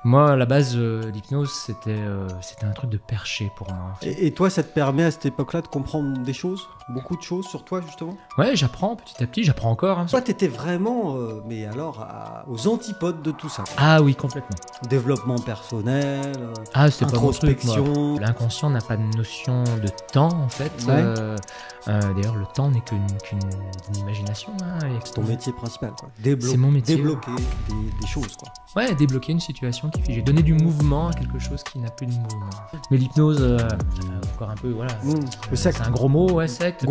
Moi, à la base, l'hypnose, c'était un truc de perché pour moi. En fait. Et toi, ça te permet à cette époque-là de comprendre des choses, beaucoup de choses sur toi justement? Ouais, j'apprends petit à petit, j'apprends encore. Hein. Toi, t'étais vraiment, mais alors, aux antipodes de tout ça. Ah oui, complètement. Développement personnel, Ah, c'était pas mon truc, moi. introspection. L'inconscient n'a pas de notion de temps, en fait. Ouais. D'ailleurs, le temps n'est qu'une imagination. Hein, C'est ton métier principal, quoi. C'est mon métier. Débloquer des choses, quoi. Ouais, débloquer une situation qui est figée. Donner du mouvement à quelque chose qui n'a plus de mouvement. Mais l'hypnose, encore un peu, voilà. C'est un gros mot, ouais, secte.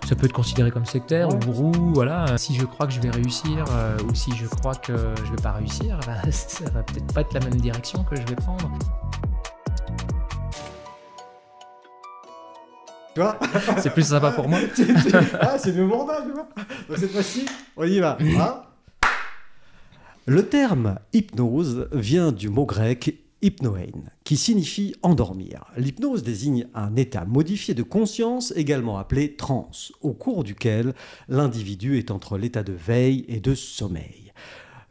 Ça peut être considéré comme sectaire ou gourou, voilà. Si je crois que je vais réussir ou si je crois que je vais pas réussir, bah, ça va peut-être pas être la même direction que je vais prendre. Tu vois? C'est plus sympa pour moi. Ah, c'est le mandat, tu vois. Donc, cette fois-ci, on y va. Hein. Le terme hypnose vient du mot grec hypnoein, qui signifie endormir. L'hypnose désigne un état modifié de conscience, également appelé transe, au cours duquel l'individu est entre l'état de veille et de sommeil.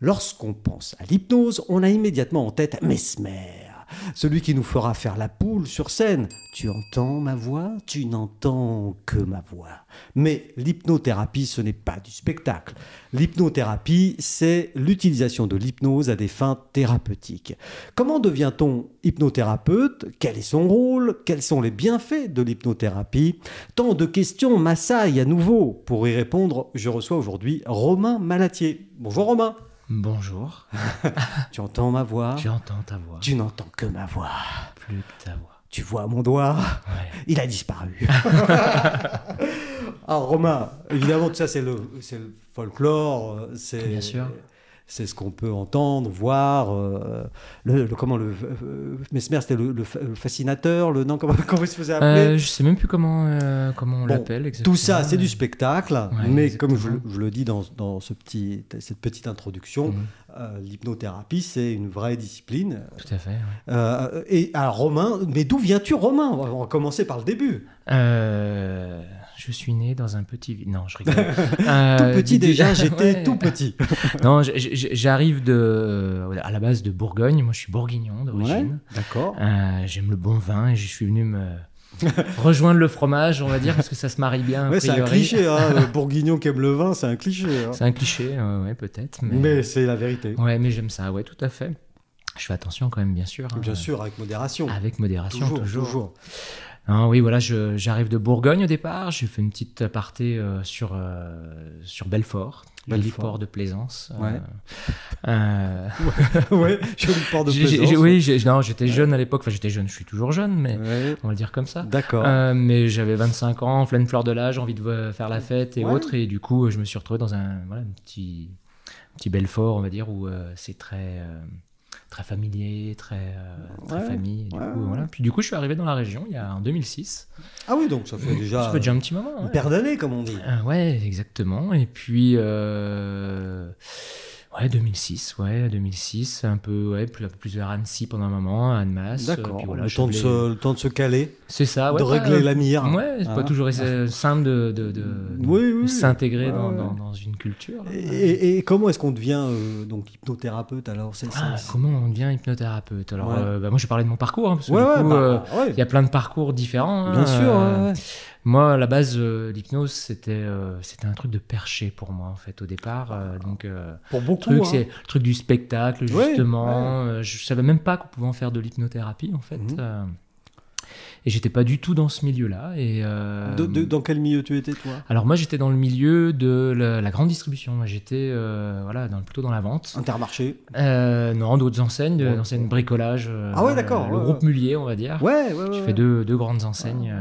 Lorsqu'on pense à l'hypnose, on a immédiatement en tête Mesmer, celui qui nous fera faire la poule sur scène. Tu entends ma voix? Tu n'entends que ma voix. Mais l'hypnothérapie, ce n'est pas du spectacle. L'hypnothérapie, c'est l'utilisation de l'hypnose à des fins thérapeutiques. Comment devient-on hypnothérapeute? Quel est son rôle? Quels sont les bienfaits de l'hypnothérapie? Tant de questions m'assaillent à nouveau. Pour y répondre, je reçois aujourd'hui Romain Malatier. Bonjour Romain. Bonjour. Tu entends ma voix? J'entends ta voix. Tu n'entends que ma voix. Plus que ta voix. Tu vois mon doigt? Ouais. Il a disparu. Alors Romain, évidemment tout ça c'est le folklore, Bien sûr. C'est ce qu'on peut entendre, voir. Mesmer, c'était le fascinateur, comment il se faisait appeler? Je sais même plus comment on l'appelle exactement. Tout ça, c'est du spectacle, Ouais, mais exactement. comme je le dis dans cette petite introduction, l'hypnothérapie, c'est une vraie discipline. Tout à fait. Ouais. Et alors Romain, mais d'où viens-tu Romain? On va commencer par le début. Je suis né dans un petit village. Non, je rigole. Tout petit déjà, j'étais ouais. tout petit. Non, j'arrive à la base de Bourgogne. Moi, je suis bourguignon d'origine. Ouais, d'accord. J'aime le bon vin et je suis venu me rejoindre le fromage, on va dire, parce que ça se marie bien. Ouais, c'est un cliché, hein. Le bourguignon qui aime le vin, c'est un cliché. Hein. C'est un cliché, ouais, peut-être. Mais c'est la vérité. Ouais, mais j'aime ça, ouais, tout à fait. Je fais attention quand même, bien sûr. Hein. Bien sûr, avec modération. Avec modération, toujours. Toujours. Oui, voilà, j'arrive de Bourgogne au départ. J'ai fait une petite aparté sur Belfort, l'héliport de Plaisance. Ouais. Ouais, joli port de Plaisance. Non, j'étais jeune à l'époque. Enfin, j'étais jeune, je suis toujours jeune, mais on va le dire comme ça. D'accord. Mais j'avais 25 ans, en pleine fleur de l'âge, envie de faire la fête et autres. Et du coup, je me suis retrouvé dans un petit Belfort, on va dire, où c'est très familier, très famille. Et voilà. Puis du coup, je suis arrivé dans la région en 2006. Ah oui, donc ça fait déjà un petit moment. Une paire d'années, comme on dit. Ouais, exactement. Et puis, 2006, un peu, plus vers Annecy pendant un moment, à Annemasse. D'accord. Puis voilà, le temps de se caler. C'est ça, ouais. De régler la mire. Ouais, c'est pas toujours simple de s'intégrer dans une culture. Et comment est-ce qu'on devient donc hypnothérapeute alors? Comment on devient hypnothérapeute? Alors, moi, je vais parler de mon parcours, hein, parce que il y a plein de parcours différents. Bien sûr. Moi, à la base, l'hypnose, c'était un truc de perché pour moi, en fait, au départ. Pour beaucoup. C'est le truc du spectacle, justement. Je savais même pas qu'on pouvait en faire de l'hypnothérapie, en fait. Et j'étais pas du tout dans ce milieu-là. Et dans quel milieu tu étais, toi? Alors moi, j'étais dans le milieu de la grande distribution. Moi, j'étais plutôt dans la vente. Intermarché? Non, d'autres enseignes, d'enseignes bricolage. Ah ouais, d'accord. Le groupe Mullier, on va dire. Ouais. J'ai fait deux grandes enseignes.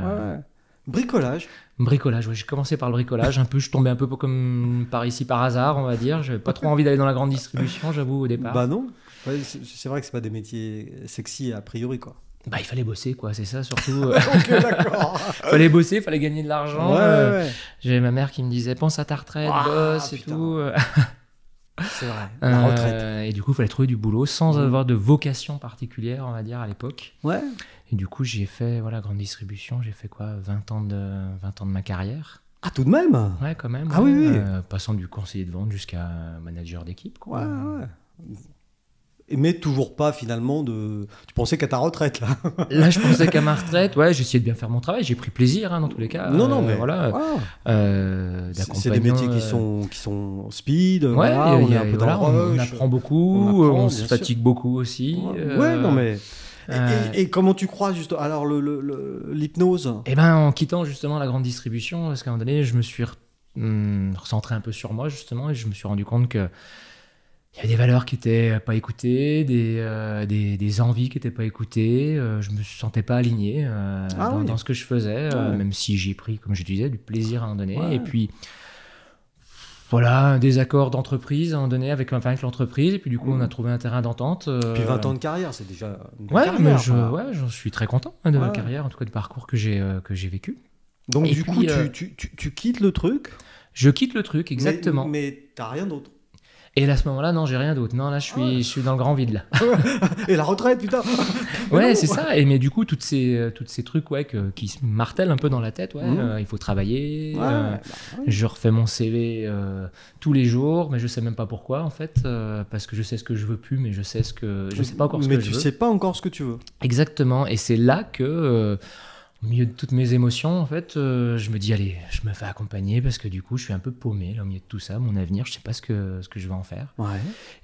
Bricolage? Bricolage, ouais. J'ai commencé par le bricolage. Je tombais un peu comme par ici, par hasard, on va dire. J'avais pas trop envie d'aller dans la grande distribution, j'avoue, au départ. Bah non. C'est vrai que c'est pas des métiers sexy a priori, quoi. Bah, il fallait bosser, quoi, c'est ça, surtout. Ok, d'accord. Fallait bosser, fallait gagner de l'argent. Ouais. J'avais ma mère qui me disait, pense à ta retraite, bosse et tout. C'est vrai, la retraite. Et du coup, il fallait trouver du boulot sans avoir de vocation particulière, on va dire, à l'époque. Ouais. Et du coup, j'ai fait, grande distribution, j'ai fait 20 ans de ma carrière. Ah, tout de même? Ouais, quand même. Ah oui. Passant du conseiller de vente jusqu'à manager d'équipe, quoi. Ouais. mais toujours pas finalement de... Tu pensais qu'à ta retraite, là. Là, je pensais qu'à ma retraite, ouais, j'ai essayé de bien faire mon travail, j'ai pris plaisir, dans tous les cas. Non, mais voilà. C'est des métiers qui sont speed, ouais, voilà, on est un peu dans le rush. On apprend beaucoup, on se fatigue beaucoup aussi. Ouais, non mais... Et comment tu crois, juste alors, l'hypnose? Eh ben, en quittant justement la grande distribution, parce qu'à un moment donné, je me suis recentré un peu sur moi, justement, et je me suis rendu compte que il y avait des valeurs qui n'étaient pas écoutées, des envies qui n'étaient pas écoutées. Je ne me sentais pas aligné dans ce que je faisais, même si j'ai pris, comme je disais, du plaisir à un moment donné. Ouais. Et puis, voilà, un désaccord d'entreprise à un moment donné avec l'entreprise. Et puis, du coup, on a trouvé un terrain d'entente. Puis 20 ans de carrière, c'est déjà une carrière. Mais j'en suis très content de ma carrière, en tout cas du parcours que j'ai vécu. Donc, et du coup, tu quittes le truc? Je quitte le truc, exactement. Mais tu n'as rien d'autre? Et là, à ce moment-là, non, j'ai rien d'autre. Non, là, je suis dans le grand vide, là. Et la retraite, putain. Ouais, c'est ça. Mais du coup, toutes ces trucs qui se martèlent un peu dans la tête, il faut travailler. Je refais mon CV tous les jours, mais je sais même pas pourquoi, en fait, parce que je sais ce que je veux plus, mais je sais pas encore ce que je veux. Mais tu sais pas encore ce que tu veux. Exactement. Et c'est là que... au milieu de toutes mes émotions, en fait, je me dis, allez, je me fais accompagner parce que du coup, je suis un peu paumé là, au milieu de tout ça, mon avenir, je sais pas ce que je vais en faire. Ouais.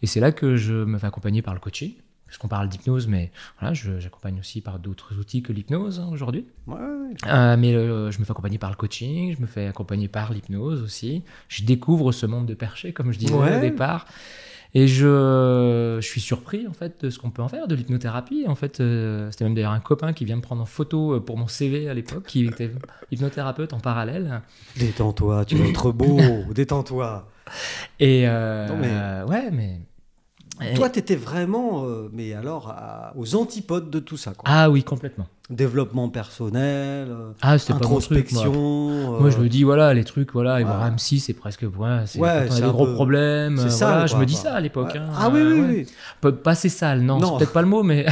Et c'est là que je me fais accompagner par le coaching, parce qu'on parle d'hypnose, mais voilà, j'accompagne aussi par d'autres outils que l'hypnose aujourd'hui. Ouais. Mais je me fais accompagner par le coaching, je me fais accompagner par l'hypnose aussi. Je découvre ce monde de perché, comme je disais au départ. Et je suis surpris en fait de ce qu'on peut en faire, de l'hypnothérapie. En fait, c'était même d'ailleurs un copain qui vient me prendre en photo pour mon CV à l'époque, qui était hypnothérapeute en parallèle. Détends-toi, tu vas être beau, détends-toi. Et ouais, mais... Toi, tu étais vraiment, mais alors, aux antipodes de tout ça, quoi. Ah oui, complètement. Développement personnel, c'était introspection. Pas mon truc, moi, je me dis, voilà, les trucs, voilà, et voir M6, c'est presque, quand on a des gros problèmes. C'est sale, voilà, je me dis ça à l'époque. Ouais. Ah oui. Pas assez sale, non. C'est peut-être pas le mot, mais,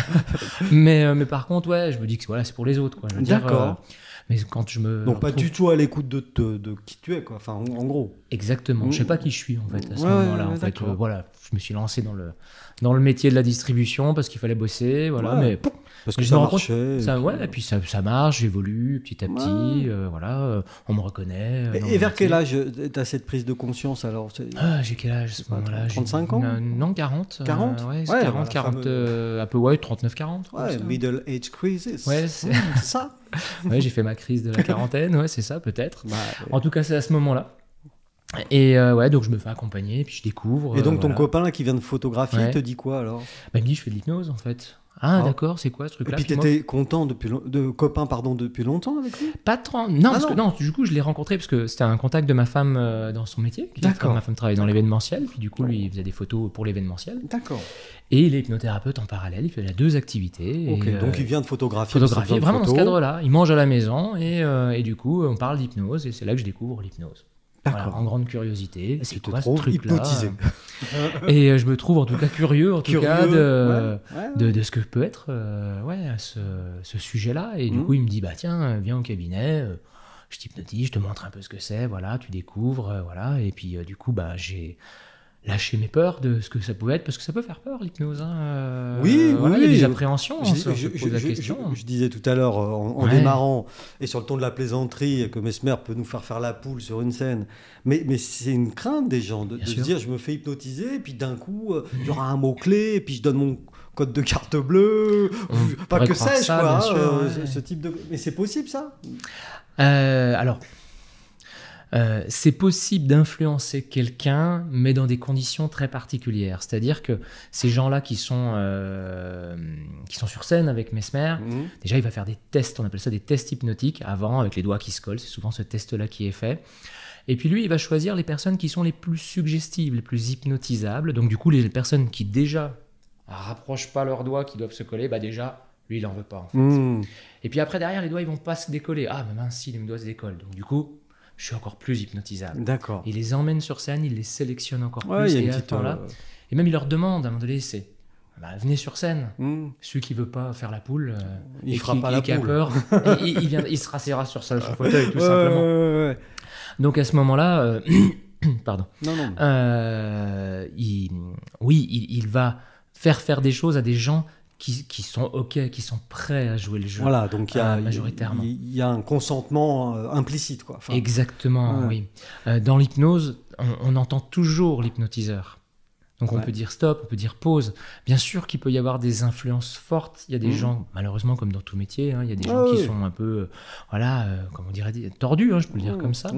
mais par contre, je me dis que c'est pour les autres, quoi. D'accord. Mais quand je me donc pas du tout à l'écoute de qui tu es, quoi. Enfin, en gros. Exactement. Je sais pas qui je suis en fait à ce moment-là. En fait, voilà, je me suis lancé dans le métier de la distribution parce qu'il fallait bosser, voilà. Mais parce que ça marchait. Et puis ça marche, j'évolue petit à petit, voilà. On me reconnaît. Et vers quel âge t'as cette prise de conscience alors? J'ai quel âge à ce moment-là? 35 ans? Non, 40. 40. 40, un peu 39-40. Ouais, middle age crisis. Ouais, c'est ça. Ouais, j'ai fait ma crise de la quarantaine, c'est ça peut-être. En tout cas, c'est à ce moment-là. Et donc je me fais accompagner, puis je découvre. Et donc ton copain là, qui vient de photographier te dit quoi alors? Il me dit je fais de l'hypnose en fait. Ah d'accord, c'est quoi ce truc-là? Et puis t'étais content depuis longtemps avec lui? Pas trop. Non, du coup je l'ai rencontré parce que c'était un contact de ma femme dans son métier. D'accord. Ma femme travaille dans l'événementiel, puis du coup lui il faisait des photos pour l'événementiel. D'accord. Et il est hypnothérapeute en parallèle, il fait les deux activités. Ok, donc il vient de photographier vraiment dans ce cadre-là. Il mange à la maison et du coup on parle d'hypnose et c'est là que je découvre l'hypnose. Voilà, en grande curiosité. C'est quoi ce truc-là? Hypnotisé. Et je me trouve en tout cas curieux de ce que peut être ce sujet-là. Et du coup, il me dit, tiens, viens au cabinet, je t'hypnotise, je te montre un peu ce que c'est, voilà, tu découvres, voilà. Et puis du coup, j'ai lâché mes peurs de ce que ça pouvait être, parce que ça peut faire peur l'hypnose. Oui. Il y a des appréhensions. Je disais tout à l'heure en démarrant et sur le ton de la plaisanterie que Mesmer peut nous faire la poule sur une scène, mais c'est une crainte des gens de se dire je me fais hypnotiser et puis d'un coup il y aura un mot clé et puis je donne mon code de carte bleue, pas que sais-je quoi. Ce type de, mais c'est possible ça? Alors. C'est possible d'influencer quelqu'un, mais dans des conditions très particulières. C'est-à-dire que ces gens-là qui sont sur scène avec Mesmer, déjà il va faire des tests, on appelle ça des tests hypnotiques, avant avec les doigts qui se collent, c'est souvent ce test-là qui est fait. Et puis lui, il va choisir les personnes qui sont les plus suggestives, les plus hypnotisables. Donc du coup, les personnes qui déjà rapprochent pas leurs doigts, qui doivent se coller, déjà, lui, il en veut pas en fait. Et puis après, derrière, les doigts, ils vont pas se décoller. Ah, mais mince, si, les doigts se décollent. Donc du coup, je suis encore plus hypnotisable. D'accord. Il les emmène sur scène, il les sélectionne encore plus. Et même il leur demande, à un moment donné, venez sur scène. Celui qui veut pas faire la poule, il fera pas la poule. Qui a peur, il se rassera sur son fauteuil, tout simplement. Donc à ce moment-là, pardon. Non. Il va faire des choses à des gens qui sont OK, qui sont prêts à jouer le jeu. Voilà, donc majoritairement. Il y a un consentement implicite, quoi. Enfin, exactement, oui. Dans l'hypnose, on entend toujours l'hypnotiseur. Donc on peut dire stop, on peut dire pause. Bien sûr qu'il peut y avoir des influences fortes. Il y a des gens, malheureusement, comme dans tout métier, il y a des gens qui sont un peu, comme on dirait, tordus, je peux le dire comme ça.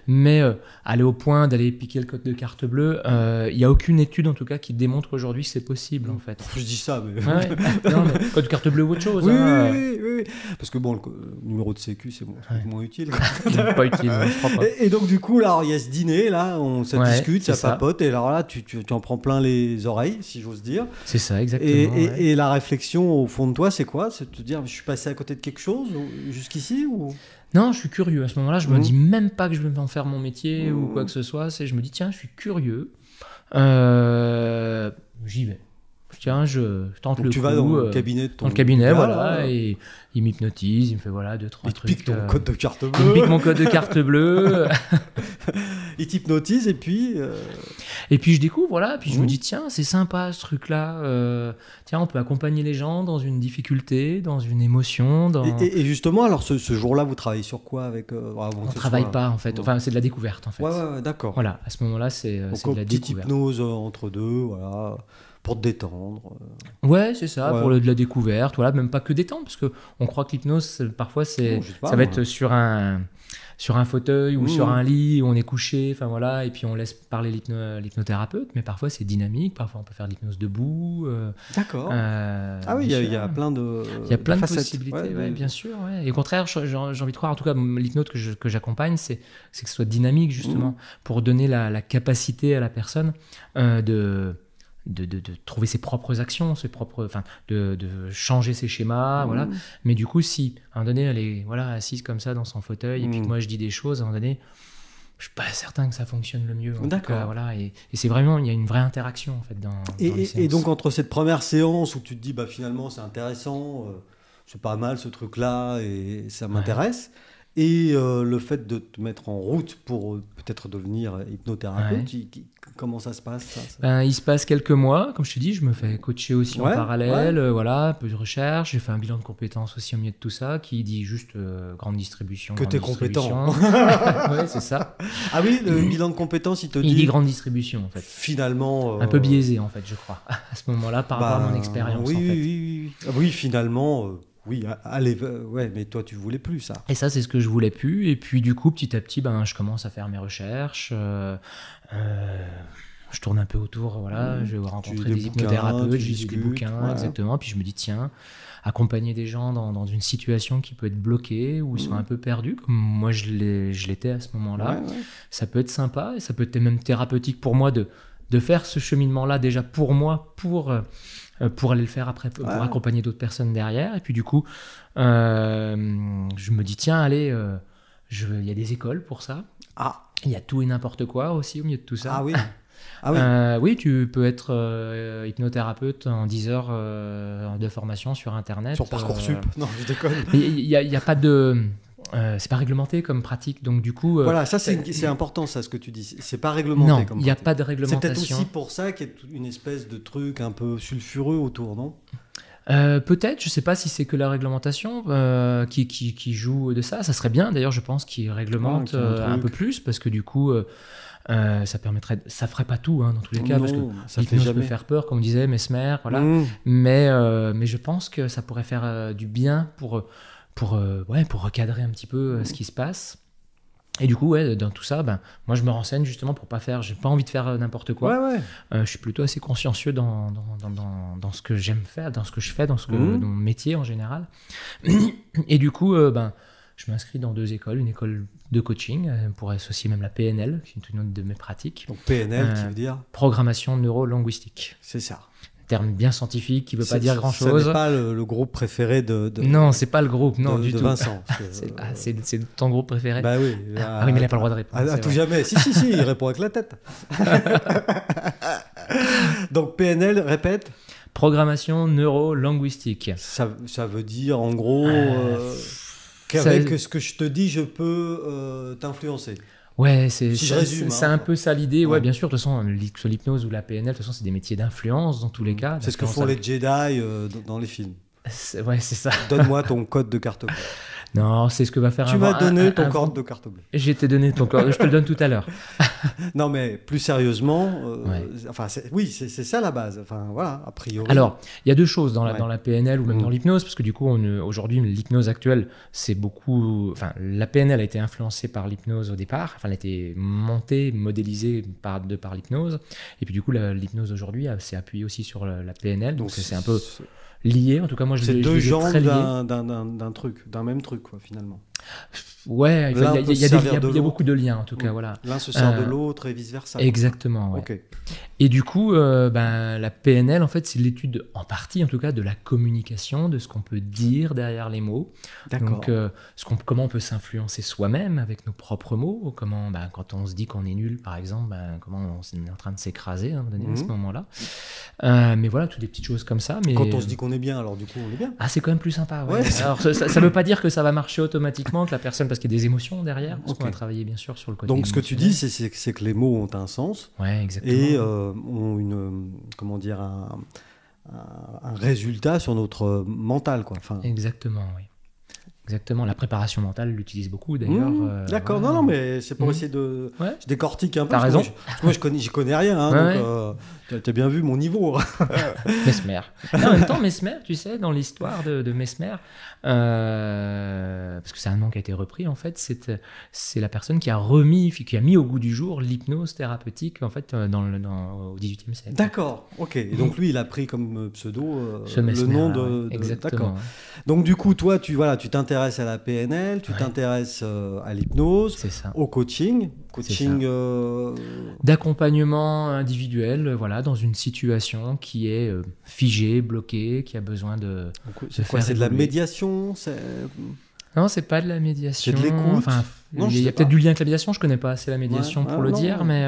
Mais aller au point d'aller piquer le code de carte bleue, il n'y a aucune étude, en tout cas, qui démontre aujourd'hui que c'est possible, en fait. Je dis ça, mais... non, mais code de carte bleue ou autre chose. Oui. Parce que bon, le numéro de sécu, c'est moins utile. Pas utile, je crois pas. Et donc, du coup, là, il y a ce dîner, là, ça discute, ça papote, et alors là, tu en prends plein les oreilles, si j'ose dire. C'est ça, exactement. Et la réflexion au fond de toi, c'est quoi? C'est de te dire, je suis passé à côté de quelque chose jusqu'ici ou... Non, je suis curieux. À ce moment-là, je me dis même pas que je vais en faire mon métier ou quoi que ce soit. Je me dis, tiens, je suis curieux. J'y vais. Tiens, je tente donc le coup. Tu vas dans le cabinet de ton... Dans le cabinet, voilà, et il m'hypnotise, il me fait 2-3 trucs. Il pique ton code de carte bleue. Il me pique mon code de carte bleue. Il t'hypnotise et puis... Et puis je découvre, puis je me dis, tiens, c'est sympa ce truc-là. Tiens, on peut accompagner les gens dans une difficulté, dans une émotion. Et justement, alors ce jour-là, vous travaillez sur quoi avec on ne travaille pas, en fait. Enfin, c'est de la découverte, en fait. Ouais, d'accord. Voilà, à ce moment-là, c'est de la découverte. Petite hypnose entre deux, voilà... Pour te détendre. Ouais, c'est ça, pour de la découverte. Voilà, même pas que détendre, parce qu'on croit que l'hypnose, parfois, ça va être sur un fauteuil ou sur un lit où on est couché, et puis on laisse parler l'hypnothérapeute, mais parfois c'est dynamique, parfois on peut faire de l'hypnose debout. D'accord. Il y a plein de Il y a plein de possibilités, bien sûr. Ouais. Et au contraire, j'ai envie de croire, en tout cas, l'hypnose que j'accompagne, c'est que ce soit dynamique, justement, pour donner la capacité à la personne de trouver ses propres actions, de changer ses schémas, voilà. Mais du coup, si à un moment donné, elle est assise comme ça dans son fauteuil, et puis que moi je dis des choses, à un moment donné, je suis pas certain que ça fonctionne le mieux. D'accord. Et c'est vraiment, il y a une vraie interaction en fait dans les séances. Et donc entre cette première séance où tu te dis finalement c'est intéressant, c'est pas mal ce truc-là et ça m'intéresse. Et le fait de te mettre en route pour peut-être devenir hypnothérapeute, comment ça se passe il se passe quelques mois, comme je te dis, je me fais coacher aussi en parallèle, un peu de recherche, j'ai fait un bilan de compétences aussi au milieu de tout ça, qui dit juste grande distribution. Que t'es compétent. Ouais, c'est ça. Ah oui, le bilan de compétences, il dit grande distribution en fait. Finalement... Un peu biaisé en fait, je crois, à ce moment-là, par rapport à mon expérience en fait. Oui, finalement... Oui, allez, mais toi tu voulais plus ça. Et ça c'est ce que je voulais plus. Et puis du coup petit à petit, je commence à faire mes recherches. Je tourne un peu autour, je vais rencontrer des hypnothérapeutes, je lis des bouquins, exactement. Puis je me dis tiens, accompagner des gens dans une situation qui peut être bloquée où ils sont un peu perdus, comme moi je l'étais à ce moment-là. Ça peut être sympa et ça peut être même thérapeutique pour moi de faire ce cheminement-là déjà pour moi, pour aller le faire après, pour accompagner d'autres personnes derrière. Et puis du coup, je me dis, tiens, allez, il y a des écoles pour ça. Il y a tout et n'importe quoi aussi au milieu de tout ça. Oui, tu peux être hypnothérapeute en 10 heures de formation sur Internet. Sur Parcoursup. Non, je déconne. Il n'y a pas de... c'est pas réglementé comme pratique, donc du coup... voilà, ça c'est important, ça, ce que tu dis. C'est pas réglementé comme pratique. Non, il n'y a pas de réglementation. C'est peut-être aussi pour ça qu'il y a une espèce de truc un peu sulfureux autour, non ? Peut-être, je sais pas si c'est que la réglementation qui joue de ça. Ça serait bien, d'ailleurs, je pense, qu'ils réglementent un peu plus, parce que du coup... ça ferait pas tout dans tous les cas, parce que l'hypnose peut faire peur, comme on disait, Mesmer, voilà. Mais je pense que ça pourrait faire du bien pour recadrer un petit peu ce qui se passe. Et du coup, dans tout ça, moi je me renseigne justement pour pas faire, j'ai pas envie de faire n'importe quoi. Je suis plutôt assez consciencieux dans ce que j'aime faire, dans ce que je fais, dans mon métier en général. Et du coup, je m'inscris dans 2 écoles, une école de coaching, pour associer même la PNL, qui est une autre de mes pratiques. Donc PNL, qui veut dire programmation neuro-linguistique. C'est ça. Terme bien scientifique qui ne veut pas dire grand-chose. Ce n'est pas le groupe préféré de Non, c'est pas le groupe, non, du tout. Vincent. C'est ton groupe préféré. Bah oui. Oui, mais il n'a pas le droit de répondre. À tout jamais. Si, il répond avec la tête. Donc PNL, répète. Programmation neuro-linguistique. Ça veut dire en gros qu'avec ce que je te dis, je peux t'influencer. Ouais, Si je résume, c'est hein, un peu ça l'idée. Ouais, Ouais. bien sûr. De toute façon, que ce soit l'hypnose ou la PNL, de toute façon, c'est des métiers d'influence dans tous les cas. C'est ce que d'influence font à- les Jedi dans les films. Ouais, c'est ça. Donne-moi ton code de carte bleue. Non, c'est ce que va faire Tu m'as donné ton un- code de carte bleue. J'ai été donné ton corps. Je te le donne tout à l'heure. Non, mais plus sérieusement, Ouais. enfin, oui, c'est ça la base. Enfin, voilà, a priori. Alors, il y a deux choses dans Ouais. dans la PNL ou même Mm. dans l'hypnose, parce que du coup, aujourd'hui, l'hypnose actuelle, c'est beaucoup. Enfin, la PNL a été influencée par l'hypnose au départ. Enfin, elle a été montée, modélisée par l'hypnose. Et puis, du coup, l'hypnose aujourd'hui s'est appuyée aussi sur la PNL. Donc, c'est un peu lié. En tout cas, moi, je C'est les deux ai jambes très liés. d'un truc, d'un même truc, quoi, finalement. Ouais, L'un peut se servir de il y a l'autre. beaucoup de liens, en tout cas, voilà. L'un se sert de l'autre et vice-versa. Exactement, ouais. Ok. Et du coup, la PNL, en fait, c'est l'étude, en partie en tout cas, de la communication, de ce qu'on peut dire derrière les mots. D'accord. Donc, comment on peut s'influencer soi-même avec nos propres mots. Comment, quand on se dit qu'on est nul, par exemple, comment on est en train de s'écraser à un moment donné, à ce moment-là. Mais voilà, toutes des petites choses comme ça. Mais... Quand on se dit qu'on est bien, alors du coup, on est bien. Ah, c'est quand même plus sympa. Ouais. Ouais. Alors, ça veut pas dire que ça va marcher automatiquement, que la personne, parce qu'il y a des émotions derrière, parce Ok. qu'on va travailler bien sûr sur le côté Donc, ce que tu émotionnel. dis, c'est que les mots ont un sens Ouais, exactement. et ont comment dire, un résultat sur notre mental, quoi. Enfin, Exactement, oui. Exactement. La préparation mentale l'utilise beaucoup d'ailleurs. D'accord, voilà. non, mais c'est pour essayer de. Ouais. Je décortique un peu. T'as parce que raison. Moi, j'y connais rien, hein, Ouais, donc t'as bien vu mon niveau. Mesmer. Et en même temps, Mesmer, tu sais, dans l'histoire de Mesmer, parce que c'est un nom qui a été repris, en fait, c'est la personne qui a mis au goût du jour l'hypnose thérapeutique, en fait, au XVIIIe siècle. D'accord, ok. Et donc lui, il a pris comme pseudo Ce le Mesmer, nom ouais, de. exactement. D'accord. Donc du coup, toi, tu t'intéresses à la PNL, tu Ouais. t'intéresses à l'hypnose, C'est ça. au coaching. Coaching. D'accompagnement individuel, voilà, dans une situation qui est figée, bloquée, qui a besoin de. C'est quoi? C'est de la évoluer. médiation? Non, c'est pas de la médiation. C'est de l'écoute? Enfin, Non, il je y sais a peut-être pas. du lien avec la médiation. Je connais pas assez la médiation Ouais. pour Ah, le non. dire, mais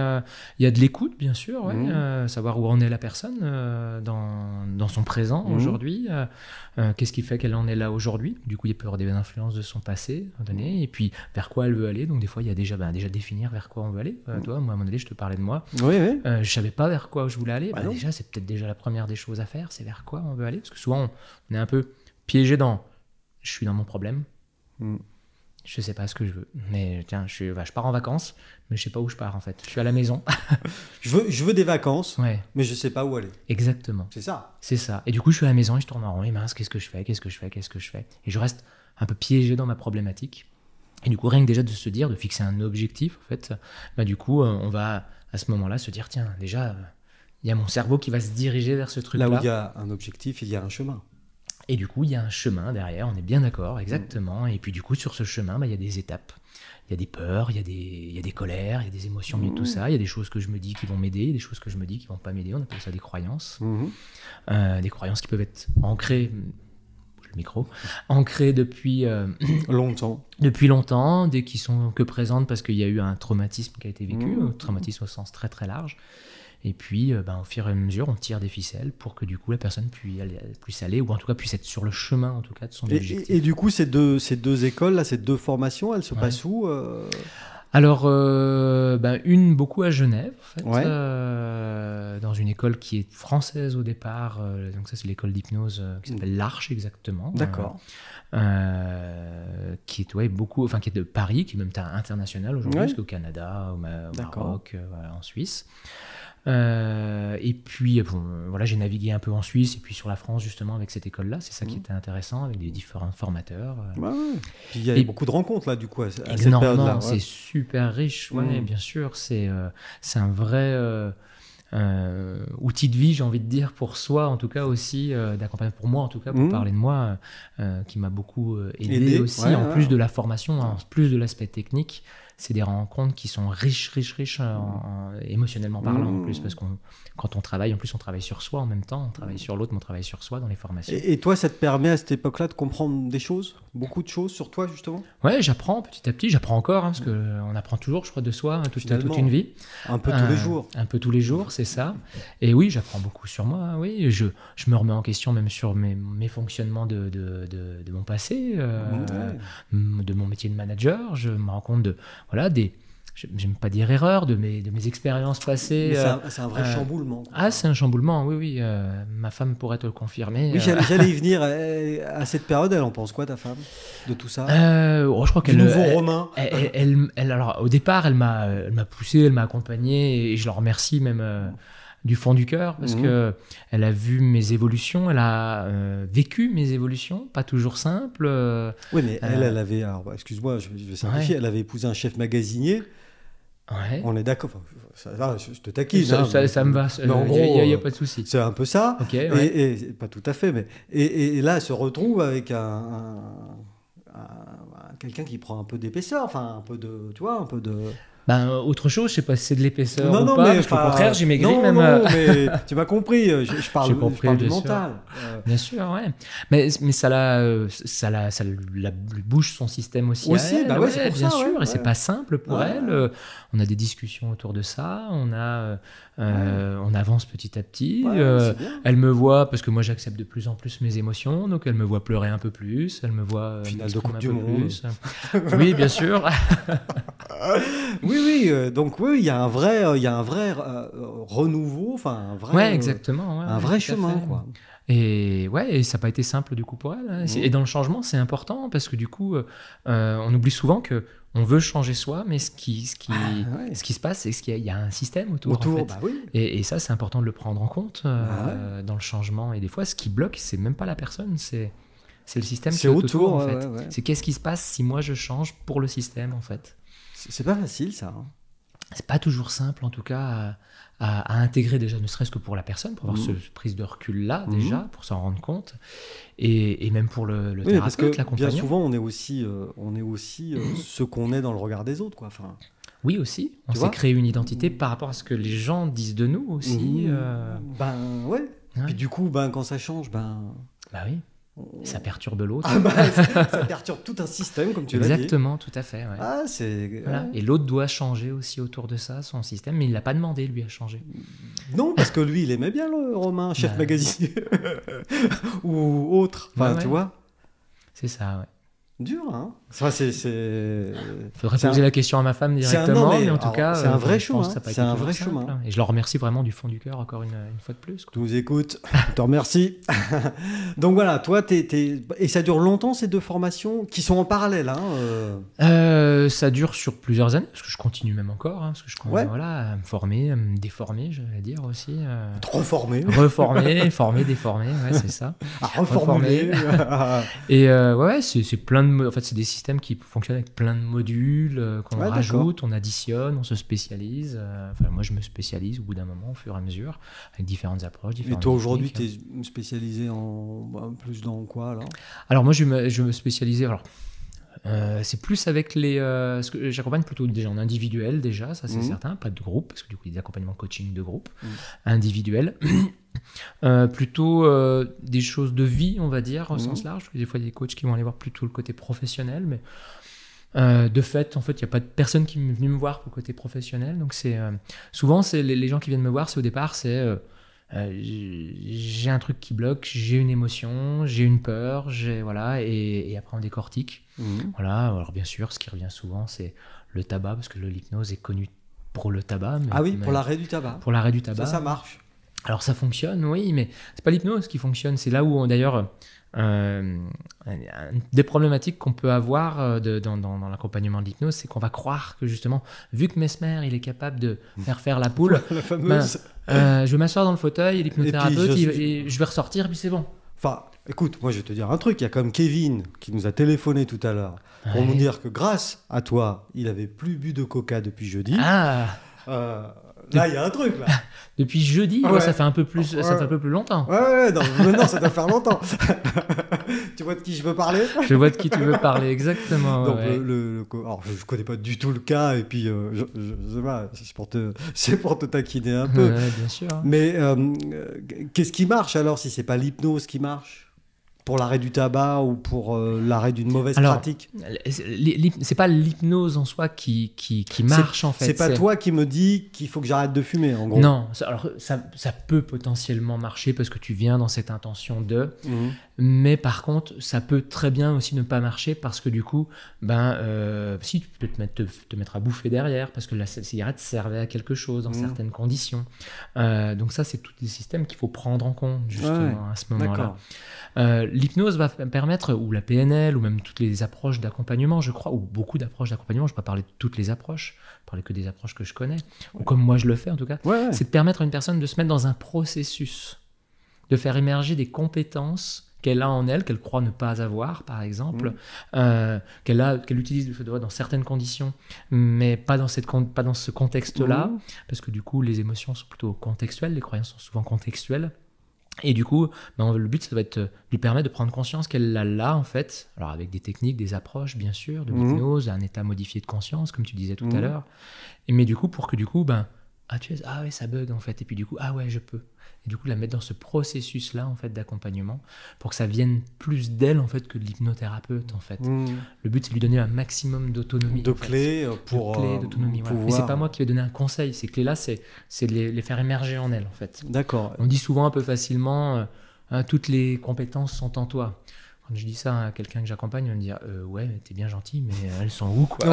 il y a de l'écoute, bien sûr. Ouais, Mhm. savoir où en est la personne dans son présent Mhm. aujourd'hui. Qu'est-ce qui fait qu'elle en est là aujourd'hui. Du coup, il peut y avoir des influences de son passé, à un moment donné, et puis vers quoi elle veut aller. Donc des fois, il y a déjà définir vers quoi on veut aller. Toi, moi, à un moment donné, je te parlais de moi. Oui, oui. Je savais pas vers quoi je voulais aller. Bah non. Déjà, c'est peut-être déjà la première des choses à faire. C'est vers quoi on veut aller. Parce que souvent, on est un peu piégé dans. Je suis dans mon problème. Mm. Je sais pas ce que je veux. Mais tiens, je pars en vacances, mais je sais pas où je pars en fait. Je suis à la maison. Je veux des vacances, Ouais, mais je sais pas où aller. exactement. C'est ça. C'est ça. Et du coup, je suis à la maison et je tourne en rond. Et mince, qu'est-ce que je fais? Et je reste un peu piégé dans ma problématique. Et du coup, rien que déjà de se dire, de fixer un objectif, en fait, du coup, on va à ce moment-là se dire, tiens, déjà, il y a mon cerveau qui va se diriger vers ce truc-là. Là où il y a un objectif, il y a un chemin. Et du coup, il y a un chemin derrière, on est bien d'accord, exactement. Et puis du coup, sur ce chemin, il y a des étapes. Il y a des peurs, il y a des colères, il y a des émotions, il y a tout ça. Il y a des choses que je me dis qui vont m'aider, il y a des choses que je me dis qui vont pas m'aider. On appelle ça des croyances. Des croyances qui peuvent être ancrées, bouge le micro, ancrées depuis Longtemps. longtemps, dès qu'ils sont que présentes parce qu'il y a eu un traumatisme qui a été vécu, un traumatisme au sens très très large. Et puis, au fur et à mesure, on tire des ficelles pour que du coup la personne puisse aller, ou en tout cas puisse être sur le chemin, en tout cas, de son objectif. Et du coup, ces deux écoles, là, ces deux formations, elles se passent où Alors, une beaucoup à Genève, en fait, Ouais. dans une école qui est française au départ. Donc ça, c'est l'école d'hypnose qui s'appelle l'Arche, exactement. D'accord. Qui est qui est de Paris, qui est même international aujourd'hui, Ouais. parce qu'au Canada, au D'accord. Maroc, en Suisse. Et puis, voilà, j'ai navigué un peu en Suisse et puis sur la France, justement, avec cette école-là. C'est ça qui était intéressant, avec des différents formateurs. Ouais, ouais. Puis il y a Et- beaucoup de rencontres, là, du coup, à cette Énormément, période-là. Ouais. c'est super riche, ouais, bien sûr. C'est un vrai outil de vie, j'ai envie de dire, pour soi, en tout cas aussi, d'accompagnement, pour moi, en tout cas, pour parler de moi, qui m'a beaucoup aidé aussi, ouais, en ouais. plus de la formation, en plus de l'aspect technique. C'est des rencontres qui sont riches, émotionnellement parlant, en plus, parce que quand on travaille, en plus, on travaille sur soi en même temps, on travaille sur l'autre, mais on travaille sur soi dans les formations. Et toi, ça te permet à cette époque-là de comprendre des choses, beaucoup de choses sur toi, justement Ouais, j'apprends petit à petit, j'apprends encore, parce qu'on apprend toujours, je crois, de soi, toute Finalement. une vie. Un peu tous les jours. Un peu tous les jours, c'est ça. Et oui, j'apprends beaucoup sur moi, oui. Je me remets en question même sur mes fonctionnements de mon passé, de mon métier de manager. Je me rends compte j'aime pas dire erreur, de mes expériences passées. C'est un vrai chamboulement. Quoi. Ah, c'est un chamboulement, oui. Ma femme pourrait te le confirmer. Oui, j'allais y venir. À cette période, elle en pense quoi, ta femme, de tout ça? Je crois qu'elle. Nouveau romain. Alors, au départ, elle m'a poussé, elle m'a accompagné, et je la remercie même du fond du cœur, parce que elle a vu mes évolutions, elle a vécu mes évolutions, pas toujours simples. Oui, mais elle avait. Alors, excuse-moi, je vais simplifier. Elle avait épousé un chef magasinier. Ouais. On est d'accord. Là, je te taquine. Ça me va. Il n'y a pas de souci. C'est un peu ça. Okay, et pas tout à fait, mais et là, elle se retrouve avec quelqu'un qui prend un peu d'épaisseur, enfin un peu de, tu vois, un peu de. Autre chose, je sais pas si c'est de l'épaisseur ou non, pas, mais, parce qu'au contraire, j'ai maigri non, même. Non, mais tu m'as compris, je parle du mental. Bien sûr, ouais. Mais ça lui bouge son système aussi. Aussi, à elle, c'est pour bien ça, sûr, et c'est pas simple pour elle. On a des discussions autour de ça, on avance petit à petit. Elle me voit, parce que moi j'accepte de plus en plus mes émotions, donc elle me voit pleurer un peu plus, elle me voit finale de Coupe du Monde. Plus. Oui, bien sûr. Oui, donc oui, il y a un vrai renouveau, enfin un vrai, exactement, un vrai chemin, quoi. Et ça n'a pas été simple du coup pour elle. Hein. Et dans le changement, c'est important parce que du coup, on oublie souvent que on veut changer soi, mais ce qui se passe, c'est qu'il y a un système autour. En fait. Oui. Et ça, c'est important de le prendre en compte dans le changement. Et des fois, ce qui bloque, c'est même pas la personne, c'est le système qui est autour. En fait. C'est qu'est-ce qui se passe si moi je change pour le système, en fait. C'est pas facile, ça. Hein. C'est pas toujours simple, en tout cas, à intégrer déjà, ne serait-ce que pour la personne, pour avoir cette prise de recul-là, déjà, pour s'en rendre compte, et même pour le thérapeute, parce que l'accompagnant. Bien souvent, on est aussi ce qu'on est dans le regard des autres, quoi. Enfin, oui, aussi. On s'est créé une identité par rapport à ce que les gens disent de nous, aussi. Ouais. Puis du coup, quand ça change, oui. Ça perturbe l'autre. Ça perturbe tout un système, comme tu l'as dit. Exactement, tout à fait. Ouais. Voilà. Et l'autre doit changer aussi autour de ça, son système, mais il ne l'a pas demandé, lui, à changer. Non, parce que lui, il aimait bien le Romain, chef magasinier. Ou autre, tu vois. C'est ça, ouais. Dur, hein. Ça, faudrait poser la question à ma femme directement, mais en tout cas, c'est un vrai chemin. C'est un vrai chemin. Et je le remercie vraiment du fond du cœur, encore une fois de plus. Tu nous écoutes, je te remercie. Donc voilà, toi, et ça dure longtemps, ces deux formations, qui sont en parallèle, hein Ça dure sur plusieurs années, parce que je continue même encore, parce que je continue à me former, à me déformer, je vais dire aussi. Reformer, former, déformer, c'est ça. Reformer. Et c'est plein de... En fait, c'est des systèmes qui fonctionnent avec plein de modules qu'on rajoute, on additionne, on se spécialise. Moi, je me spécialise au bout d'un moment, au fur et à mesure, avec différentes approches, différentes Et toi, aujourd'hui, tu es spécialisé plus dans quoi, alors ? Alors, moi, je me spécialisais... c'est plus avec les... ce que j'accompagne plutôt déjà en individuel, déjà, ça c'est certain, pas de groupe, parce que du coup, il y a des accompagnements coaching de groupe, individuel. Plutôt des choses de vie, on va dire, au sens large. Des fois, il y a des coachs qui vont aller voir plutôt le côté professionnel, mais de fait, en fait, il n'y a pas de personne qui est venue me voir pour le côté professionnel. Donc, souvent, c'est les gens qui viennent me voir, c'est au départ, c'est j'ai un truc qui bloque, j'ai une émotion, j'ai une peur, et après, on décortique. Voilà. Alors, bien sûr, ce qui revient souvent, c'est le tabac, parce que l'hypnose est connue pour le tabac. Pour l'arrêt du tabac. Pour l'arrêt du tabac. Ça marche. Alors ça fonctionne, oui, mais c'est pas l'hypnose qui fonctionne. C'est là où, d'ailleurs, des problématiques qu'on peut avoir dans l'accompagnement de l'hypnose, c'est qu'on va croire que justement, vu que Mesmer, il est capable de faire la poule, la fameuse... je vais m'asseoir dans le fauteuil, et l'hypnothérapeute, je vais ressortir, et puis c'est bon. Enfin, écoute, moi je vais te dire un truc, il y a comme Kevin qui nous a téléphoné tout à l'heure pour nous dire que grâce à toi, il avait plus bu de coca depuis jeudi. Là, il y a un truc, là. Depuis jeudi, ça fait un peu plus, ça fait un peu plus longtemps. Non, ça doit faire longtemps. Tu vois de qui je veux parler ? Je vois de qui tu veux parler, exactement. Donc, alors, je connais pas du tout le cas, et puis, je sais pas, c'est pour te taquiner un peu. Bien sûr. Mais qu'est-ce qui marche, alors, si c'est pas l'hypnose qui marche ? Pour l'arrêt du tabac ou pour l'arrêt d'une mauvaise pratique? C'est pas l'hypnose en soi qui marche en fait. C'est pas toi qui me dis qu'il faut que j'arrête de fumer en gros. Non, alors ça peut potentiellement marcher parce que tu viens dans cette intention de, mais par contre ça peut très bien aussi ne pas marcher parce que du coup, si tu peux te mettre à bouffer derrière parce que la cigarette servait à quelque chose dans certaines conditions. Donc ça c'est tous des systèmes qu'il faut prendre en compte justement à ce moment-là. L'hypnose va permettre, ou la PNL, ou même toutes les approches d'accompagnement, je crois, ou beaucoup d'approches d'accompagnement, je ne vais pas parler de toutes les approches, je vais parler que des approches que je connais, ou comme moi je le fais en tout cas, c'est de permettre à une personne de se mettre dans un processus, de faire émerger des compétences qu'elle a en elle, qu'elle croit ne pas avoir, par exemple, qu'elle utilise dans certaines conditions, mais pas dans ce contexte-là, parce que du coup, les émotions sont plutôt contextuelles, les croyances sont souvent contextuelles. Et du coup, le but, ça va être de lui permettre de prendre conscience qu'elle l'a là, en fait. Alors, avec des techniques, des approches, bien sûr, de l'hypnose, un état modifié de conscience, comme tu disais tout à l'heure. Mais du coup, pour que du coup, oui, ça bug, en fait. Et puis du coup, je peux. Et du coup, la mettre dans ce processus-là, en fait, d'accompagnement, pour que ça vienne plus d'elle, en fait, que de l'hypnothérapeute, en fait. Le but, c'est de lui donner un maximum d'autonomie. De clés pour... d'autonomie, voilà. Mais c'est pas moi qui vais donner un conseil. Ces clés-là, c'est de les faire émerger en elle, en fait. D'accord. On dit souvent un peu facilement, toutes les compétences sont en toi. Quand je dis ça à quelqu'un que j'accompagne, il va me dire, ouais, t'es bien gentil, mais elles sont où, quoi?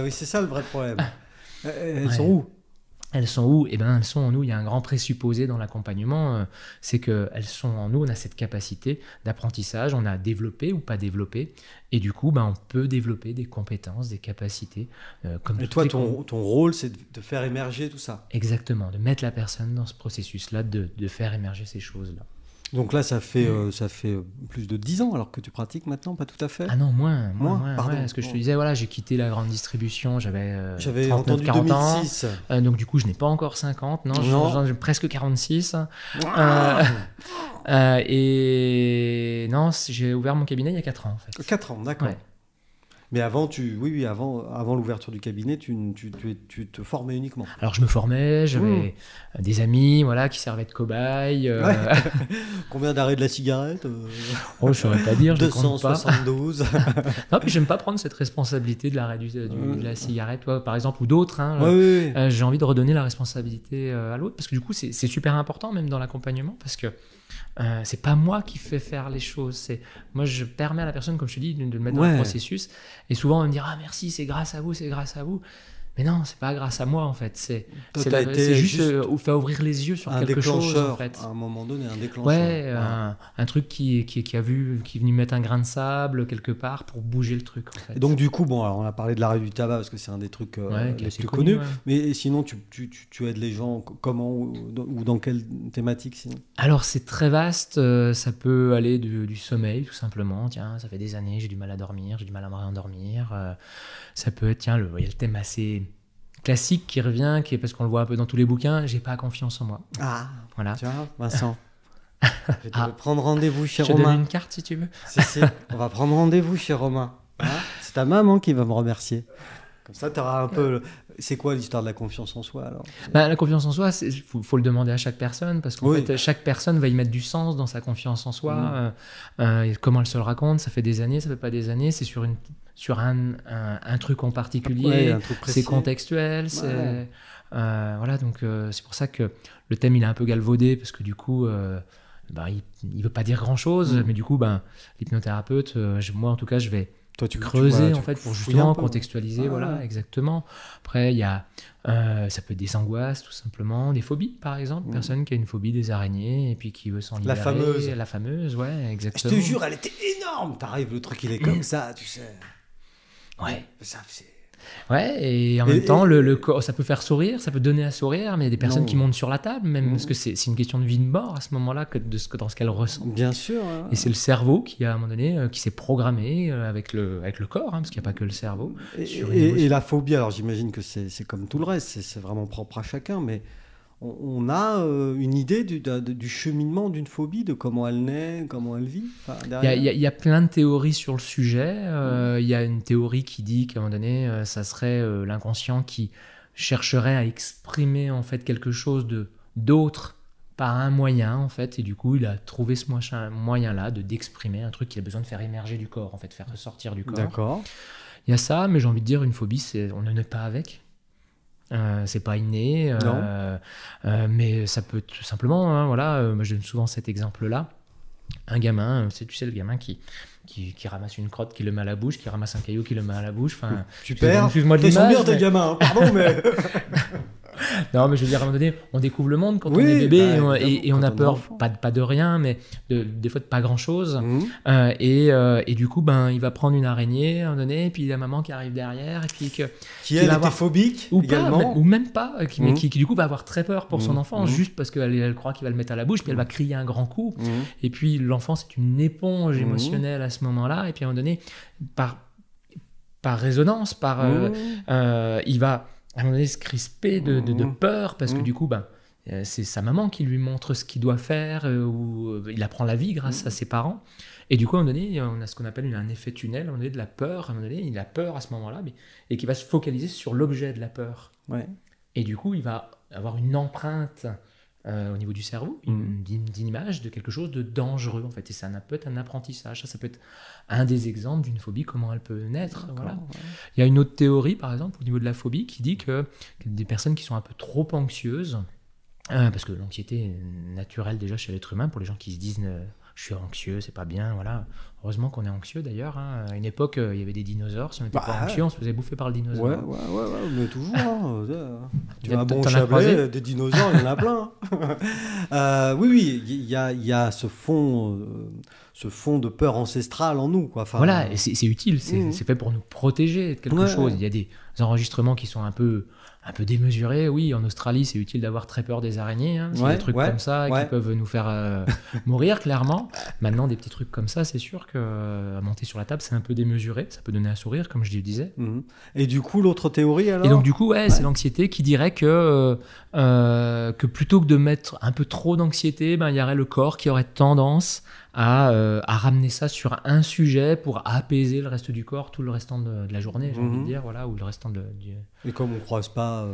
Oui, c'est ça le vrai problème. Elles sont où? Elles sont où? Elles sont en nous. Il y a un grand présupposé dans l'accompagnement, c'est qu'elles sont en nous. On a cette capacité d'apprentissage, on a développé ou pas développé. Et du coup, on peut développer des compétences, des capacités. Et toi, ton rôle, c'est de faire émerger tout ça? Exactement, de mettre la personne dans ce processus-là, de faire émerger ces choses-là. Donc là, ça fait plus de 10 ans alors que tu pratiques maintenant, pas tout à fait? Ah non, moins. Pardon. Parce que je te disais, j'ai quitté la grande distribution, j'avais 39, entendu 40 2006. ans. Donc du coup, je n'ai pas encore 50, j'ai presque 46. Et non, j'ai ouvert mon cabinet il y a 4 ans en fait. 4 ans, d'accord. Ouais. Mais avant, avant l'ouverture du cabinet, tu te formais uniquement. Alors je me formais, j'avais des amis qui servaient de cobayes. Combien d'arrêts de la cigarette? Je ne saurais pas dire, je 272. Non, puis j'aime pas prendre cette responsabilité de l'arrêt de la cigarette, par exemple, ou d'autres. J'ai envie de redonner la responsabilité à l'autre, parce que du coup, c'est super important, même dans l'accompagnement, parce que c'est pas moi qui fais faire les choses. Moi, je permets à la personne, comme je te dis, de le mettre dans le processus. Et souvent, on me dit merci, c'est grâce à vous, c'est grâce à vous. Mais non, c'est pas grâce à moi en fait. C'est juste faire ouvrir les yeux sur quelque chose en fait. À un moment donné, un déclencheur. Un truc qui est venu mettre un grain de sable quelque part pour bouger le truc en fait. Et donc du coup, alors on a parlé de l'arrêt du tabac parce que c'est un des trucs les plus connus. Mais sinon, tu aides les gens comment ou dans quelle thématique sinon? Alors c'est très vaste. Ça peut aller du sommeil tout simplement. Tiens, ça fait des années, j'ai du mal à dormir, j'ai du mal à me réendormir. Ça peut être, il y a le thème assez classique qui revient, parce qu'on le voit un peu dans tous les bouquins, j'ai pas confiance en moi. Voilà. Tu vois, Vincent, je vais te prendre rendez-vous chez Romain. Je te donne une carte si tu veux. Si, on va prendre rendez-vous chez Romain. C'est ta maman qui va me remercier. Comme ça, tu auras un peu... C'est quoi l'histoire de la confiance en soi alors? La confiance en soi, faut le demander à chaque personne, parce qu'en fait, chaque personne va y mettre du sens dans sa confiance en soi. Comment elle se le raconte, ça fait des années, ça fait pas des années, c'est sur un truc en particulier, c'est contextuel, donc c'est pour ça que le thème il est un peu galvaudé, parce que du coup il veut pas dire grand chose, mais du coup l'hypnothérapeute, moi en tout cas je vais creuser en fait pour justement contextualiser, exactement. Après il y a ça peut être des angoisses tout simplement, des phobies par exemple, une personne qui a une phobie des araignées et puis qui veut s'en libérer. La fameuse, exactement. Je te jure, elle était énorme. T'arrives, le truc il est comme ça, tu sais. Et en même temps, le corps, ça peut faire sourire, ça peut donner à sourire, mais il y a des personnes qui montent sur la table, même parce que c'est une question de vie de mort à ce moment-là, dans ce qu'elle ressent. Bien sûr. Et c'est le cerveau qui, à un moment donné, qui s'est programmé avec le corps, parce qu'il n'y a pas que le cerveau. Et la phobie, alors j'imagine que c'est comme tout le reste, c'est vraiment propre à chacun, mais on a une idée du cheminement d'une phobie, de comment elle naît, comment elle vit. Il y a plein de théories sur le sujet. Il y a une théorie qui dit qu'à un moment donné, ça serait l'inconscient qui chercherait à exprimer en fait quelque chose d'autre par un moyen, en fait, et du coup, il a trouvé ce moyen-là d'exprimer un truc qu'il a besoin de faire émerger du corps, en fait, faire ressortir du corps. D'accord. Il y a ça, mais j'ai envie de dire, une phobie, on ne naît pas avec. C'est pas inné, mais ça peut tout simplement, hein, voilà, moi je donne souvent cet exemple-là. Un gamin, tu sais, le gamin qui ramasse une crotte, qui le met à la bouche, qui ramasse un caillou, qui le met à la bouche. Super. Excuse-moi de Ils sont l'image. bien tes gamins, hein. Pardon, mais. Non, mais je veux dire, à un moment donné, on découvre le monde quand on est bébé et on a peur, pas de rien, mais des fois de pas grand-chose. Et du coup, il va prendre une araignée à un moment donné, et puis il y a maman qui arrive derrière, et puis qui elle était phobique ou également. Ou même pas, qui du coup va avoir très peur pour son enfant, juste parce qu'elle croit qu'il va le mettre à la bouche, puis elle va crier un grand coup. Et puis l'enfant, c'est une éponge émotionnelle à ce moment-là, et puis à un moment donné, par résonance, il va à un moment donné se crisper de peur, parce que du coup, c'est sa maman qui lui montre ce qu'il doit faire, ou il apprend la vie grâce à ses parents. Et du coup, à un moment donné, on a ce qu'on appelle un effet tunnel, à un moment donné, de la peur. À un moment donné, il a peur à ce moment-là, et qui va se focaliser sur l'objet de la peur. Ouais. Et du coup, il va avoir une empreinte au niveau du cerveau, d'une image de quelque chose de dangereux, en fait. Et ça peut être un apprentissage. Ça peut être un des exemples d'une phobie, comment elle peut naître. Voilà. Ouais. Il y a une autre théorie, par exemple, au niveau de la phobie, qui dit que des personnes qui sont un peu trop anxieuses, parce que l'anxiété est naturelle déjà chez l'être humain, pour les gens qui se disent je suis anxieux, c'est pas bien, voilà. Heureusement qu'on est anxieux d'ailleurs. Hein. À une époque, il y avait des dinosaures. Si on n'était pas anxieux, on se faisait bouffer par le dinosaure. Ouais, mais toujours. Tu as un bon Chablais, des dinosaures, il y en a plein. Oui, il y a ce fond de peur ancestrale en nous. Quoi. Enfin, voilà, et c'est utile, c'est fait pour nous protéger de quelque chose. Il y a des enregistrements qui sont un peu démesurés. Oui, en Australie, c'est utile d'avoir très peur des araignées. Hein, des trucs comme ça qui peuvent nous faire mourir, clairement. Maintenant, des petits trucs comme ça, c'est sûr que monter sur la table, c'est un peu démesuré. Ça peut donner un sourire, comme je le disais. Et du coup, l'autre théorie, alors ? Et donc, du coup, c'est l'anxiété qui dirait que plutôt que de mettre un peu trop d'anxiété, il y aurait le corps qui aurait tendance à ramener ça sur un sujet pour apaiser le reste du corps tout le restant de la journée, j'ai envie de dire, voilà, ou le restant du... Et comme on ne croise pas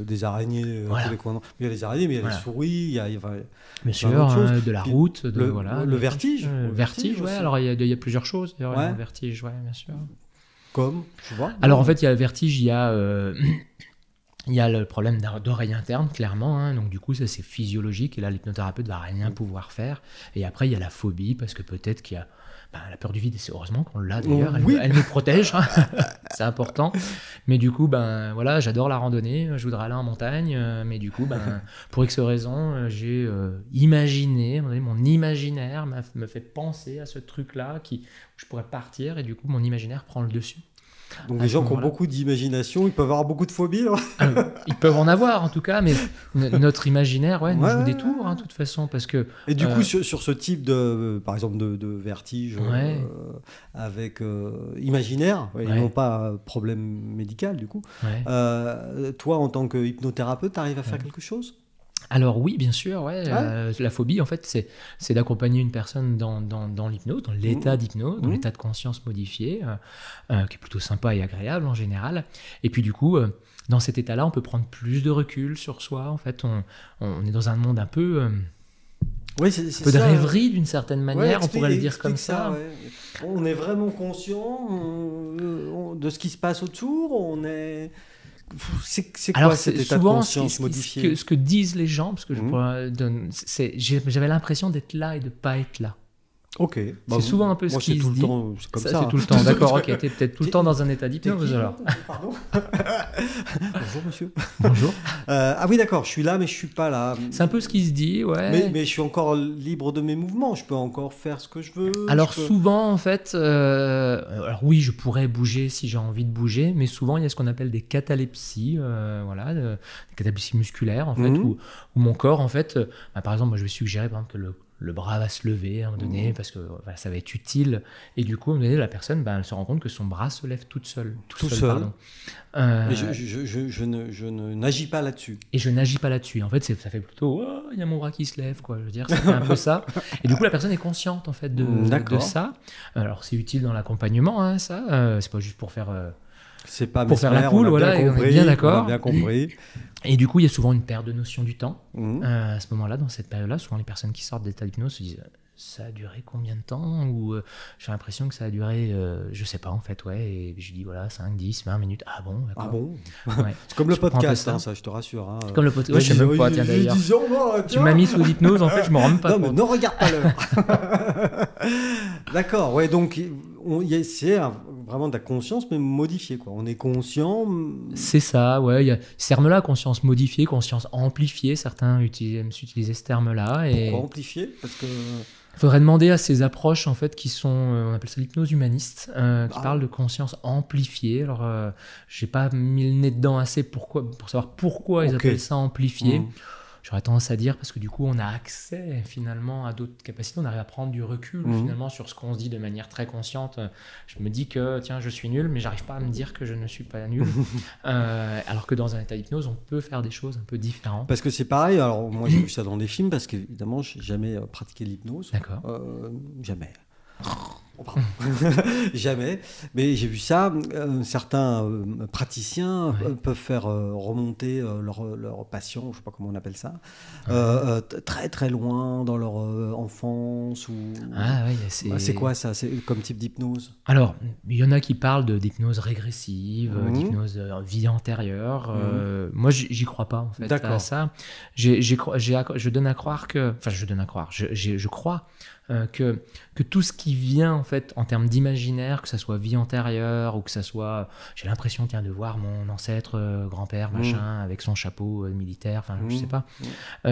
des araignées, tous les coins, il y a les araignées, mais il y a les souris, il y a bien sûr, de la route, le vertige. Le vertige, ouais, alors il y a plusieurs choses, le vertige, ouais, bien sûr. Comme, tu vois. Alors en fait, il y a le vertige, il y a le problème d'oreille interne, clairement. Hein. Donc, du coup, ça, c'est physiologique. Et là, l'hypnothérapeute va rien pouvoir faire. Et après, il y a la phobie, parce que peut-être qu'il y a la peur du vide. Et c'est heureusement qu'on l'a, d'ailleurs. Elle nous protège. Hein. C'est important. Mais du coup, voilà, j'adore la randonnée. Je voudrais aller en montagne. Mais du coup, pour X raisons, j'ai imaginé, mon imaginaire me fait penser à ce truc-là où je pourrais partir. Et du coup, mon imaginaire prend le dessus. Donc les gens qui ont beaucoup d'imagination, ils peuvent avoir beaucoup de phobies. Ils peuvent en avoir en tout cas, mais notre imaginaire nous joue des tours, de toute façon. Parce que, et du coup, sur ce type par exemple de vertige avec imaginaire, ils n'ont pas problème médical du coup. Toi, en tant que hypnothérapeute, tu arrives à faire quelque chose ? Alors oui, bien sûr, la phobie, en fait, c'est d'accompagner une personne dans l'hypnose, dans l'état d'hypnose, dans l'état de conscience modifié, qui est plutôt sympa et agréable en général. Et puis du coup, dans cet état-là, on peut prendre plus de recul sur soi. En fait, on est dans un monde un peu... c'est peu de rêverie d'une certaine manière, on pourrait le dire comme ça. On est vraiment conscient de ce qui se passe autour, on est... C'est quoi cet état de conscience modifié ? Ce que disent les gens, parce que j'avais l'impression d'être là et de ne pas être là. Ok. C'est souvent un peu ce qui se dit. C'est comme ça. C'est tout le temps, d'accord. Ok, t'es peut-être tout le temps dans un état d'hypnose alors. Pardon. Bonjour monsieur. Bonjour. Ah oui, d'accord. Je suis là, mais je suis pas là. C'est un peu ce qui se dit, ouais. Mais je suis encore libre de mes mouvements. Je peux encore faire ce que je veux. Alors souvent, en fait, alors oui, je pourrais bouger si j'ai envie de bouger, mais souvent il y a ce qu'on appelle des catalepsies, des catalepsies musculaires en fait, où mon corps, en fait, par exemple, moi je vais suggérer par exemple que le bras va se lever à un moment donné parce que ça va être utile, et du coup à un moment donné la personne elle se rend compte que son bras se lève tout seul. Pardon. Et je n'agis pas là-dessus. Et je n'agis pas là-dessus. En fait, ça fait plutôt il y a mon bras qui se lève, quoi. Je veux dire, ça fait un peu ça. Et du coup, la personne est consciente en fait de ça. Alors, c'est utile dans l'accompagnement, ça. C'est pas juste pour faire C'est pas pour faire la poule, voilà, on est bien d'accord. Bien compris. Et du coup, il y a souvent une perte de notion du temps. À ce moment-là, dans cette période-là, souvent les personnes qui sortent d'état d'hypnose se disent ça a duré combien de temps, ou j'ai l'impression que ça a duré, je sais pas en fait, ouais. Et je dis voilà, 5, 10, 20 minutes. Ah bon, d'accord. Ah bon. Ouais. C'est comme le podcast, hein, ça, je te rassure. Hein. Comme le podcast. Ouais, je sais même pas, tiens, d'ailleurs. Tu m'as mis sous l'hypnose, en fait, je me rends même pas compte. Non, mais ne regarde pas l'heure. D'accord, ouais, donc c'est vraiment de la conscience, mais modifiée, quoi. On est conscient. C'est ça, ouais. Il y a ce terme-là, conscience modifiée, conscience amplifiée. Certains aiment utiliser ce terme-là. Et... Pourquoi amplifiée? Parce que... Il faudrait demander à ces approches en fait qui sont, on appelle ça l'hypnose humaniste, qui parle de conscience amplifiée. Alors, j'ai pas mis le nez dedans assez pour savoir pourquoi ils appellent ça amplifié. J'aurais tendance à dire parce que du coup, on a accès finalement à d'autres capacités, on arrive à prendre du recul finalement sur ce qu'on se dit de manière très consciente. Je me dis que tiens, je suis nul, mais j'arrive pas à me dire que je ne suis pas nul. Alors que dans un état d'hypnose, on peut faire des choses un peu différentes. Parce que c'est pareil. Alors moi, j'ai vu ça dans des films parce qu'évidemment, j'ai jamais pratiqué l'hypnose. D'accord. Jamais. Jamais, mais j'ai vu ça. Certains praticiens peuvent faire remonter leur patient, je ne sais pas comment on appelle ça, très très loin dans leur enfance. C'est quoi ça? C'est comme type d'hypnose? Alors, il y en a qui parlent d'hypnose régressive, d'hypnose vie antérieure. Moi, j'y crois pas en fait à ça. Je donne à croire que, enfin, je crois que tout ce qui vient en fait en termes d'imaginaire, que ça soit vie antérieure ou que ça soit, j'ai l'impression de voir mon ancêtre, grand-père, machin, avec son chapeau militaire, enfin je sais pas,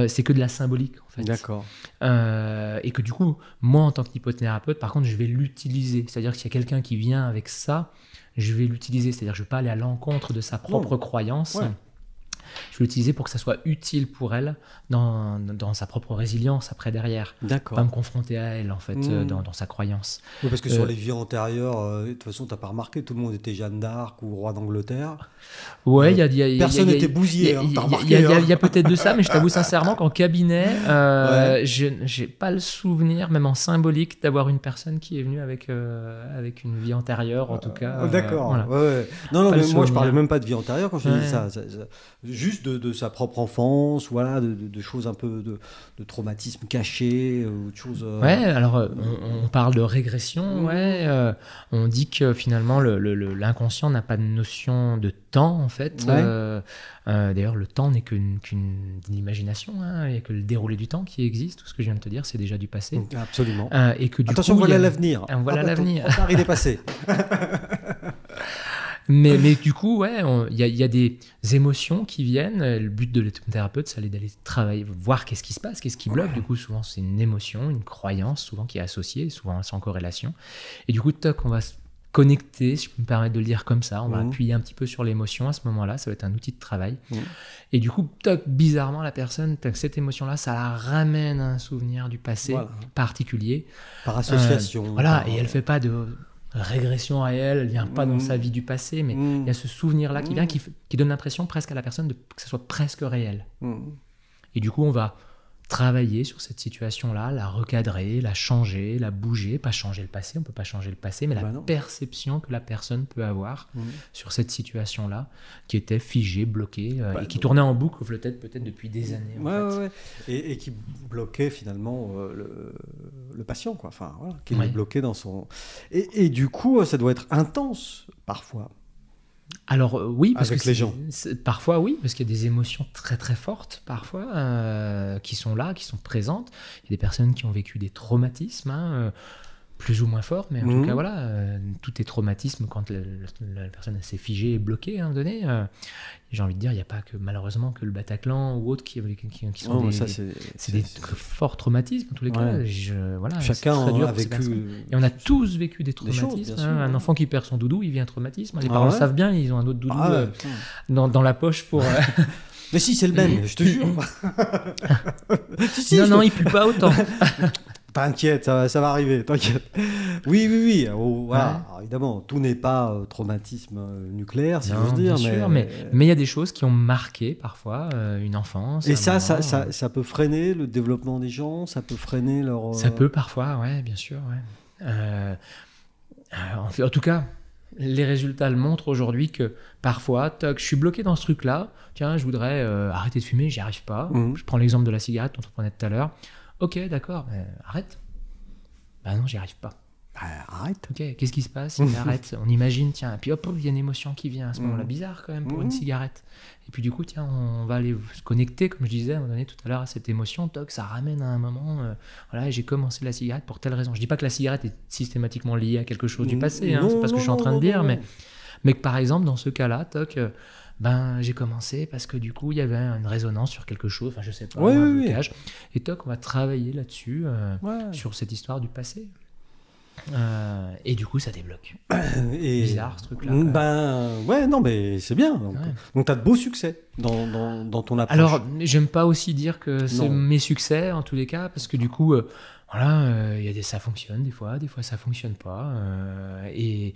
c'est que de la symbolique en fait. D'accord. Et que du coup, moi en tant qu'hypnothérapeute, par contre, je vais l'utiliser. C'est-à-dire que s'il y a quelqu'un qui vient avec ça, je vais l'utiliser. C'est-à-dire que je ne vais pas aller à l'encontre de sa propre croyance. Ouais. Je vais l'utiliser pour que ça soit utile pour elle dans sa propre résilience après derrière. D'accord. Pas me confronter à elle en fait dans sa croyance. Oui, parce que sur les vies antérieures, de toute façon, t'as pas remarqué, tout le monde était Jeanne d'Arc ou roi d'Angleterre. Ouais, personne n'était bousillé. Il y a peut-être de ça, mais je t'avoue sincèrement qu'en cabinet, j'ai pas le souvenir, même en symbolique, d'avoir une personne qui est venue avec une vie antérieure, en tout cas. D'accord. Voilà. Ouais. Non, mais moi je parlais même pas de vie antérieure quand je dis ça. Juste de sa propre enfance, voilà, de choses un peu de traumatisme caché, ou de choses. Ouais, alors on parle de régression, on dit que finalement l'inconscient n'a pas de notion de temps en fait. D'ailleurs, le temps n'est qu'une imagination, il n'y a que le déroulé du temps qui existe. Tout ce que je viens de te dire, c'est déjà du passé. Absolument. Et que, attention, voilà l'avenir. Voilà l'avenir. Il est passé. Mais du coup, il y a des émotions qui viennent. Le but de l'hypnothérapeute, c'est d'aller travailler, voir qu'est-ce qui se passe, qu'est-ce qui bloque. Du coup, souvent, c'est une émotion, une croyance, souvent qui est associée, souvent sans corrélation. Et du coup, on va se connecter, si je peux me permettre de le dire comme ça. On va appuyer un petit peu sur l'émotion à ce moment-là. Ça va être un outil de travail. Et du coup, bizarrement, la personne, cette émotion-là, ça la ramène à un souvenir du passé particulier. Par association. Et elle ne fait pas de régression à elle vient pas dans sa vie du passé, mais il y a ce souvenir-là qui vient, qui donne l'impression presque à la personne que ça soit presque réel. Et du coup, on va travailler sur cette situation-là, la recadrer, la changer, la bouger, pas changer le passé, on peut pas changer le passé, mais la perception que la personne peut avoir sur cette situation-là, qui était figée, bloquée, et qui tournait en boucle, peut-être depuis des années. Et qui bloquait finalement le patient, quoi. Enfin, voilà, qui est bloqué dans son... Et du coup, ça doit être intense, parfois. Alors oui, parce avec que les gens. Parfois oui, parce qu'il y a des émotions très très fortes parfois qui sont là, qui sont présentes. Il y a des personnes qui ont vécu des traumatismes, plus ou moins forts, mais en tout cas voilà, tout est traumatisme quand la personne s'est figée et bloquée à un moment donné. J'ai envie de dire, il n'y a pas que malheureusement que le Bataclan ou autres qui sont des forts traumatismes en tous les cas. Chacun a vécu. Et on a tous vécu des traumatismes. Un enfant qui perd son doudou, il vit un traumatisme. Les parents le savent bien, ils ont un autre doudou dans la poche pour. Mais si, c'est le même, je te jure. Non, il pue pas autant. T'inquiète, ça va arriver, t'inquiète. Oui. Voilà. Alors, évidemment, tout n'est pas traumatisme nucléaire, si j'ose dire. Bien sûr, mais il y a des choses qui ont marqué parfois une enfance. Et ça peut freiner le développement des gens, ça peut freiner leur... Ça peut parfois, bien sûr. En tout cas, les résultats le montrent aujourd'hui que parfois, toc, je suis bloqué dans ce truc-là. Tiens, je voudrais arrêter de fumer, j'y arrive pas. Je prends l'exemple de la cigarette dont on prenait tout à l'heure. Ok, d'accord, arrête. Bah non, j'y arrive pas. Arrête. Ok, qu'est-ce qui se passe? Il arrête. On imagine, tiens, et puis hop, il y a une émotion qui vient à ce moment-là, bizarre quand même pour une cigarette. Et puis du coup, tiens, on va aller se connecter, comme je disais à un moment donné tout à l'heure, à cette émotion. Toc, ça ramène à un moment. Voilà, j'ai commencé la cigarette pour telle raison. Je dis pas que la cigarette est systématiquement liée à quelque chose du passé, hein, c'est pas ce que je suis en train de dire, mais que par exemple, dans ce cas-là, toc. Ben, j'ai commencé parce que du coup, il y avait une résonance sur quelque chose, enfin, je sais pas, un blocage. Et toc, on va travailler là-dessus, sur cette histoire du passé. Et du coup, ça débloque. Bizarre, ce truc-là. Ouais, non, mais c'est bien. Donc, tu as de beaux succès dans ton approche. Alors, j'aime pas aussi dire que c'est mes succès, en tous les cas, parce que du coup... Voilà, ça fonctionne des fois ça fonctionne pas. Et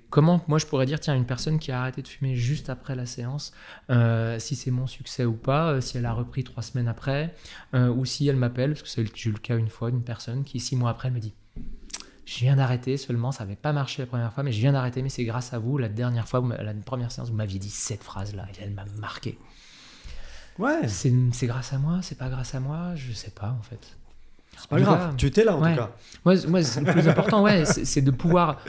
comment moi je pourrais dire, tiens, une personne qui a arrêté de fumer juste après la séance, si c'est mon succès ou pas, si elle a repris 3 semaines après, ou si elle m'appelle, parce que j'ai eu le cas une fois d'une personne qui 6 mois après elle me dit, je viens d'arrêter seulement, ça n'avait pas marché la première fois, mais je viens d'arrêter, mais c'est grâce à vous, la dernière fois, la première séance, vous m'aviez dit cette phrase-là, et elle m'a marqué. Ouais. C'est grâce à moi, c'est pas grâce à moi, je sais pas en fait. C'est pas grave, tu étais là en tout cas. Moi, c'est le plus important, c'est de pouvoir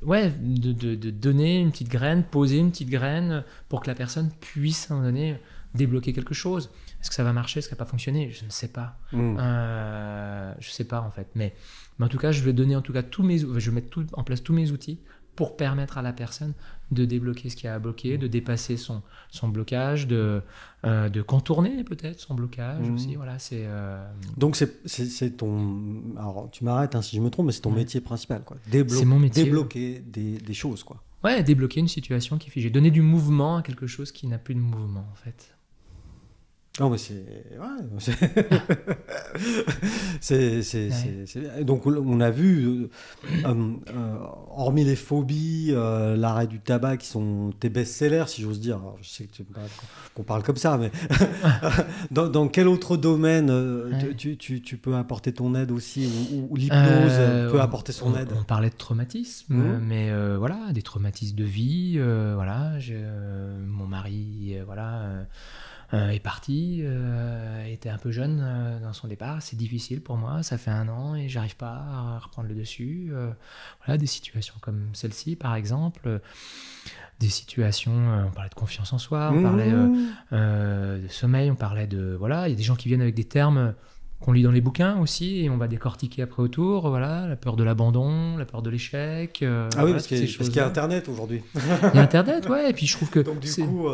de donner une petite graine, poser une petite graine pour que la personne puisse à un moment donné débloquer quelque chose. Est-ce que ça va marcher? Est-ce que ça va pas fonctionner? Je ne sais pas. Je sais pas en fait. Mais en tout cas, je vais donner en tout cas je vais mettre en place tous mes outils pour permettre à la personne de débloquer ce qu'il y a à bloquer, de dépasser son blocage, de contourner peut-être son blocage aussi. Voilà, Donc c'est ton... Alors tu m'arrêtes si je me trompe, mais c'est ton métier principal, quoi. C'est mon métier. Débloquer des choses, quoi. Ouais, débloquer une situation qui est figée. Donner du mouvement à quelque chose qui n'a plus de mouvement, en fait. Non, mais c'est... Donc, on a vu, hormis les phobies, l'arrêt du tabac, qui sont tes best-sellers, si j'ose dire. Alors, je sais que qu'on parle comme ça, mais dans quel autre domaine tu peux apporter ton aide aussi, ou l'hypnose peut apporter son aide? On parlait de traumatisme, mais voilà, des traumatismes de vie. Voilà, mon mari, est parti, était un peu jeune dans son départ. C'est difficile pour moi, ça fait 1 an et j'arrive pas à reprendre le dessus. Voilà, des situations comme celle-ci, par exemple. Des situations, on parlait de confiance en soi, on parlait de sommeil, on parlait de... Voilà, il y a des gens qui viennent avec des termes qu'on lit dans les bouquins aussi, et on va décortiquer après autour, voilà, la peur de l'abandon, la peur de l'échec. Oui, parce qu'il y a Internet aujourd'hui. Il y a Internet, ouais, et puis je trouve que... Donc du coup...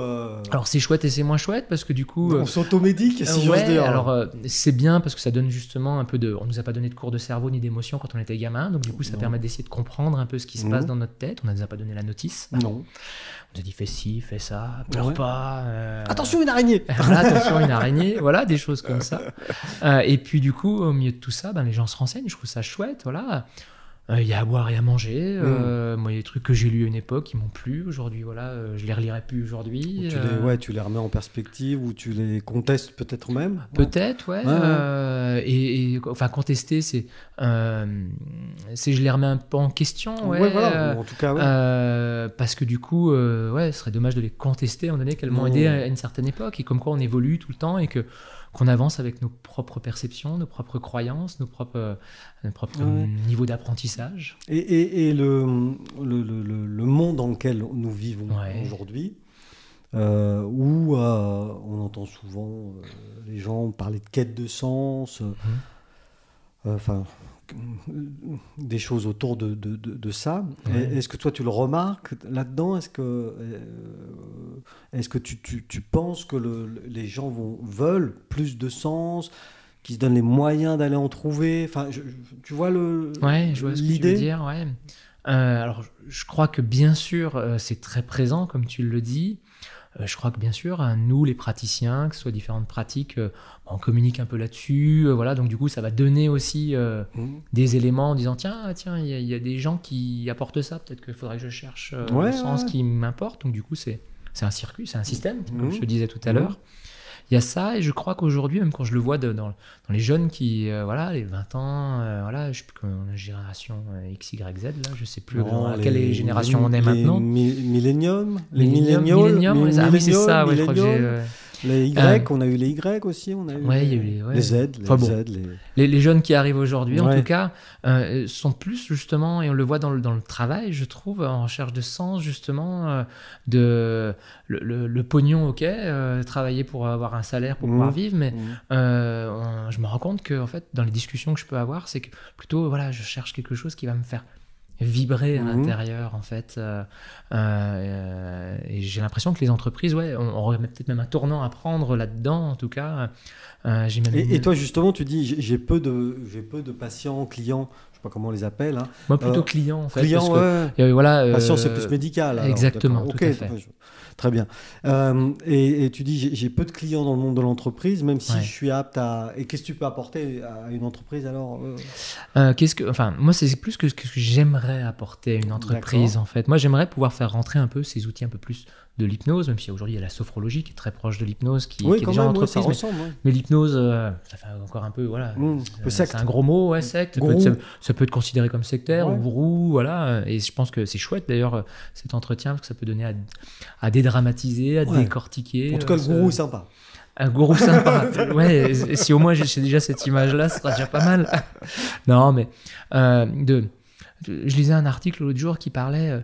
Alors c'est chouette et c'est moins chouette, parce que du coup... On s'automédique, si j'ose dire. Alors c'est bien, parce que ça donne justement un peu de... On nous a pas donné de cours de cerveau ni d'émotion quand on était gamin, donc du coup ça permet d'essayer de comprendre un peu ce qui se passe dans notre tête. On ne nous a pas donné la notice. Non. On nous a dit fais ci, fais ça, pleure pas. Attention, une araignée. Voilà, attention, une araignée, voilà, des choses comme ça. Et puis du coup, au milieu de tout ça, les gens se renseignent, je trouve ça chouette, voilà. Il y a à boire et à manger. Moi, il y a des trucs que j'ai lus à une époque qui m'ont plu. Aujourd'hui, voilà, je les relirai plus aujourd'hui. Tu les remets en perspective, ou tu les contestes peut-être même. Peut-être, ouais. Enfin, contester, c'est je les remets un peu en question. Ouais, voilà. En tout cas, parce que du coup, ce serait dommage de les contester, étant donné qu'elles m'ont aidé à une certaine époque, et comme quoi on évolue tout le temps, et qu'on avance avec nos propres perceptions, nos propres croyances, nos propres niveaux d'apprentissage. Et le monde dans lequel nous vivons aujourd'hui, où on entend souvent les gens parler de quête de sens, des choses autour de ça. Est-ce que toi tu le remarques là-dedans? Est-ce que tu penses que les gens veulent plus de sens, qu'ils se donnent les moyens d'aller en trouver? Enfin, tu vois je vois ce que tu veux dire. Ouais. Alors, je crois que bien sûr, c'est très présent, comme tu le dis. Je crois que bien sûr, nous les praticiens, que ce soit différentes pratiques, on communique un peu là-dessus, voilà. Donc du coup, ça va donner aussi des éléments en disant tiens, il y a des gens qui apportent ça. Peut-être qu'il faudrait que je cherche le sens qui m'importe. Donc du coup, c'est un circuit, c'est un système, comme je te disais tout à l'heure. il y a ça, et je crois qu'aujourd'hui, même quand je le vois dans les jeunes qui, voilà, les 20 ans, voilà, je sais plus comment la génération X, Y, Z, là, je sais plus à quelle génération on est maintenant. Millennium, Ah oui, c'est ça, ouais, je crois que j'ai... Les Y, on a eu les Y aussi, on a eu il y a eu les Z, les jeunes qui arrivent aujourd'hui, en tout cas, sont plus justement, et on le voit dans le travail, je trouve, en recherche de sens, justement, de le pognon, ok, travailler pour avoir un salaire pour pouvoir vivre, mais je me rends compte que, en fait, dans les discussions que je peux avoir, c'est que plutôt, voilà, je cherche quelque chose qui va me faire vibrer à l'intérieur, en fait, et j'ai l'impression que les entreprises, on aurait peut-être même un tournant à prendre là-dedans, en tout cas. Et toi, justement, tu dis j'ai peu de patients, clients, je sais pas comment on les appelle, hein. Moi plutôt clients, en fait, clients, parce que, voilà, patient, c'est plus médical, alors, exactement, tout à fait. Très bien. Et tu dis j'ai peu de clients dans le monde de l'entreprise, même si je suis apte à... Et qu'est-ce que tu peux apporter à une entreprise alors moi, c'est plus que ce que j'aimerais apporter à une entreprise, en fait. Moi, j'aimerais pouvoir faire rentrer un peu ces outils un peu plus de l'hypnose, même si aujourd'hui il y a la sophrologie qui est très proche de l'hypnose, qui est déjà en entreprise. Mais l'hypnose, ça fait encore un peu, voilà, c'est un gros mot, secte. Ça peut être considéré comme sectaire ou gourou, voilà. Et je pense que c'est chouette d'ailleurs cet entretien, parce que ça peut donner à dédramatiser, à décortiquer. En tout cas, le gourou est sympa. Un gourou sympa. Ouais, et si au moins j'ai déjà cette image-là, ce sera déjà pas mal. Non, mais je lisais un article l'autre jour qui parlait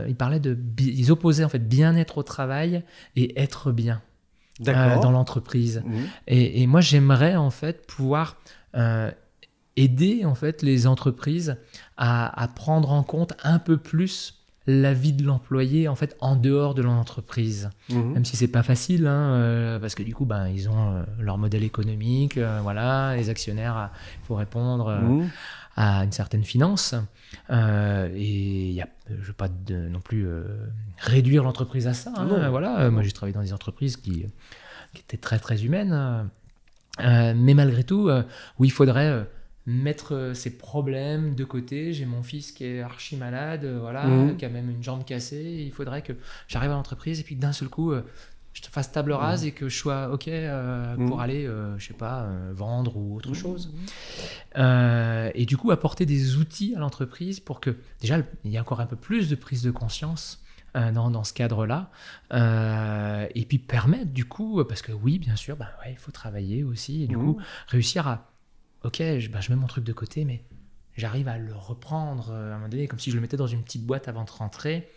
il parlait ils opposaient en fait bien-être au travail et être bien dans l'entreprise. Et moi, j'aimerais en fait pouvoir aider en fait les entreprises à prendre en compte un peu plus la vie de l'employé en fait en dehors de l'entreprise, même si c'est pas facile, parce que du coup ils ont leur modèle économique, voilà, les actionnaires, il faut répondre à une certaine finance, et je veux pas non plus réduire l'entreprise à ça, voilà. Moi j'ai travaillé dans des entreprises qui étaient très très humaines, mais malgré tout où il faudrait mettre ses problèmes de côté. J'ai mon fils qui est archi malade, voilà, qui a même une jambe cassée. Il faudrait que j'arrive à l'entreprise et puis d'un seul coup, je te fasse table rase et que je sois OK pour aller, je sais pas, vendre ou autre chose. Et du coup, apporter des outils à l'entreprise pour que, déjà, il y ait encore un peu plus de prise de conscience dans ce cadre-là. Et puis permettre, du coup, parce que oui, bien sûr, il faut travailler aussi. Et du coup, réussir à OK, je mets mon truc de côté, mais j'arrive à le reprendre à un moment donné, comme si je le mettais dans une petite boîte avant de rentrer,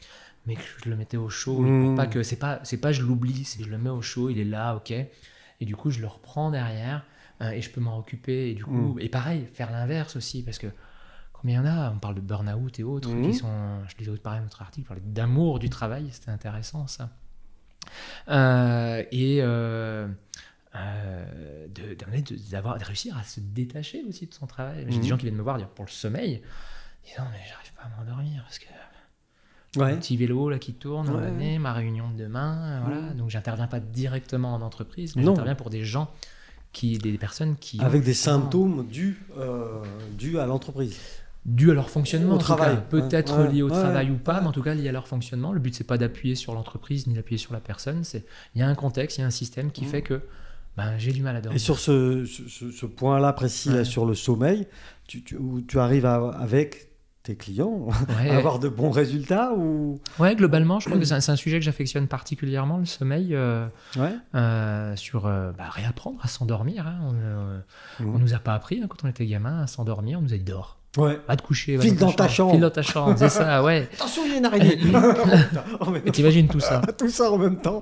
mais que je le mettais au chaud. Pour pas que c'est pas je l'oublie, c'est que je le mets au chaud, il est là, OK. Et du coup, je le reprends derrière et je peux m'en occuper. Et du coup, et pareil, faire l'inverse aussi, parce que combien il y en a, on parle de burn-out et autres, qui sont, je lisais pareil dans notre article, parlait d'amour du travail, c'était intéressant ça. De réussir à se détacher aussi de son travail. J'ai des gens qui viennent me voir dire pour le sommeil, ils disent non mais j'arrive pas à m'endormir parce que mon petit vélo là qui tourne, ma réunion de demain, voilà. Donc j'interviens pas directement en entreprise, mais j'interviens pour des gens des personnes qui avec des symptômes dus à l'entreprise. Dû à leur fonctionnement, au travail, peut-être lié au travail ou pas, mais en tout cas lié à leur fonctionnement. Le but c'est pas d'appuyer sur l'entreprise ni d'appuyer sur la personne, il y a un contexte, il y a un système qui fait que j'ai du mal à dormir. Et sur ce point-là précis, là, sur le sommeil, tu arrives avec tes clients à avoir de bons résultats ou... Ouais, globalement, je crois que c'est un sujet que j'affectionne particulièrement, le sommeil, sur réapprendre à s'endormir. On nous a pas appris quand on était gamin à s'endormir, on nous a dit dors. Va te coucher. File dans ta chambre. C'est ça, ouais. Attention, il y a une araignée. Mais t'imagines tout ça. Tout ça en même temps.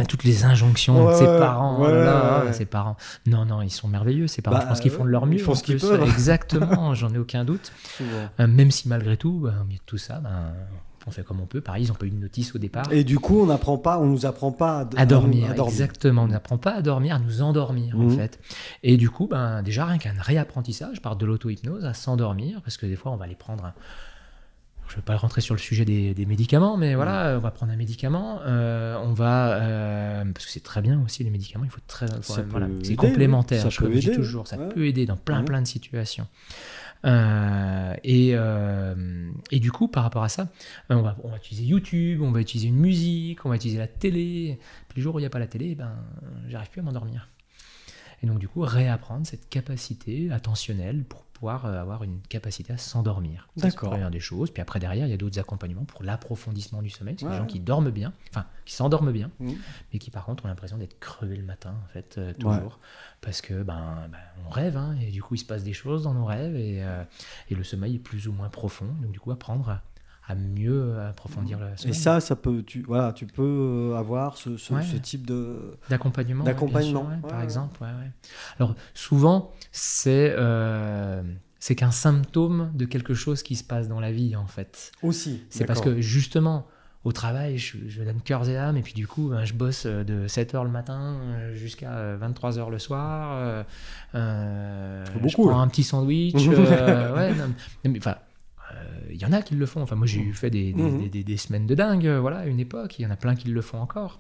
Toutes les injonctions de ses parents. Ses parents. Non, ils sont merveilleux, ces parents. Je pense qu'ils font de leur mieux. Ils font ce qu'ils peuvent. Exactement, j'en ai aucun doute. Même si malgré tout, au milieu de tout ça, on fait comme on peut. Pareil, ils n'ont pas eu de notice au départ. Et du coup, on nous apprend pas à dormir. Exactement, on n'apprend pas à dormir, à nous endormir en fait. Et du coup, déjà rien qu'un réapprentissage par de l'auto-hypnose à s'endormir, parce que des fois, on va aller prendre je ne vais pas rentrer sur le sujet des médicaments, mais voilà, on va prendre un médicament, on va parce que c'est très bien aussi les médicaments, il faut c'est complémentaire. Ça peut aider. Toujours, ça peut aider dans plein de situations. Et du coup, par rapport à ça, on va utiliser YouTube, on va utiliser une musique, on va utiliser la télé. Puis le jour où il n'y a pas la télé, j'arrive plus à m'endormir. Et donc du coup, réapprendre cette capacité attentionnelle pour pouvoir avoir une capacité à s'endormir. Ça, c'est la première des choses. Puis après, derrière, il y a d'autres accompagnements pour l'approfondissement du sommeil. C'est des gens qui dorment bien, enfin, qui s'endorment bien, mais qui par contre ont l'impression d'être crevés le matin, en fait, toujours. Parce que on rêve, hein, et du coup, il se passe des choses dans nos rêves, et le sommeil est plus ou moins profond. Donc du coup, apprendre à mieux approfondir le sommeil. Et ça peut, tu peux avoir ce type d'accompagnement, par exemple. Ouais. Alors souvent, c'est qu'un symptôme de quelque chose qui se passe dans la vie, en fait. Aussi. C'est parce que justement, au travail, je donne cœur et âme, et puis du coup, je bosse de 7h le matin jusqu'à 23h le soir. Je prends un petit sandwich. Il y en a qui le font. Enfin, moi, j'ai fait des semaines de dingue, à une époque. Il y en a plein qui le font encore.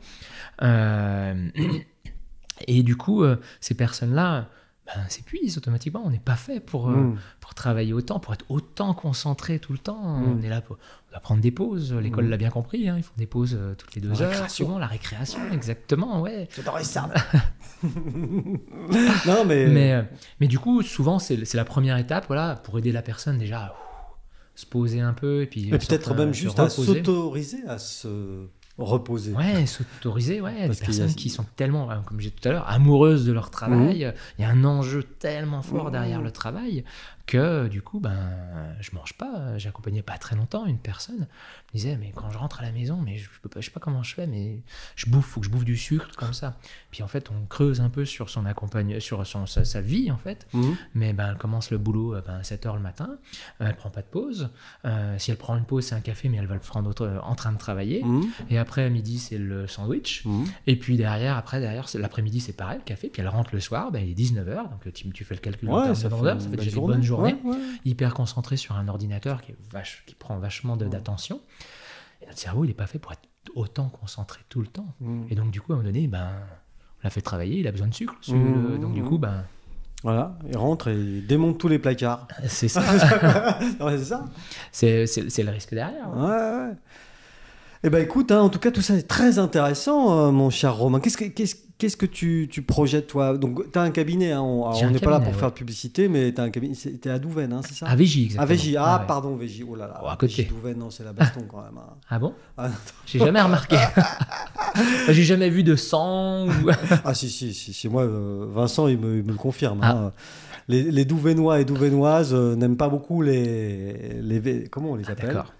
Et du coup, ces personnes-là s'épuisent automatiquement. On n'est pas fait pour travailler autant, pour être autant concentré tout le temps. On est là on doit prendre des pauses. L'école l'a bien compris. Hein. Ils font des pauses toutes les 2 heures. Souvent, la récréation, exactement. Ouais. J'adorais ça. Non, mais du coup, souvent, c'est la première étape, pour aider la personne déjà se poser un peu, et puis peut-être même juste à s'autoriser à se reposer. Ouais, s'autoriser, des personnes qui sont tellement, comme j'ai dit tout à l'heure, amoureuses de leur travail. Il y a un enjeu tellement fort derrière le travail que du coup, je mange pas. J'accompagnais pas très longtemps une personne. Je disais, mais quand je rentre à la maison, mais je sais pas comment je fais, mais faut que je bouffe du sucre, comme ça. Puis en fait, on creuse un peu sur sa vie, en fait. Mais elle commence le boulot à 7h le matin. Elle prend pas de pause. Si elle prend une pause, c'est un café, mais elle va le prendre en train de travailler. Et après, à midi, c'est le sandwich. Et puis derrière, l'après-midi, c'est pareil, le café. Puis elle rentre le soir, il est 19h. Donc tu fais le calcul en termes de nombre d'heures. Ça fait déjà des bonnes journées. Hyper concentré sur un ordinateur qui prend vachement d'attention. Et notre cerveau, il n'est pas fait pour être autant concentré tout le temps. Et donc, du coup, à un moment donné, on l'a fait travailler, il a besoin de sucre. Donc, du coup, voilà, il rentre et il démonte tous les placards. C'est ça. C'est ça. C'est le risque derrière. Ouais. Eh ben écoute, en tout cas, tout ça est très intéressant, mon cher Romain. Qu'est-ce que tu projettes, toi? Donc, tu as un cabinet, on n'est pas là pour faire de publicité, mais tu as un cabinet. Tu es à Douvaine, c'est ça? À Végy, exactement. À Végy, pardon, Végy. Oh là là. À côté. Douvaine, non, c'est la baston quand même. Ah bon? J'ai jamais remarqué. J'ai jamais vu de sang. Si, moi, Vincent, il me le confirme. Les Douvainois et Douvainoises n'aiment pas beaucoup les comment on les appelle? D'accord.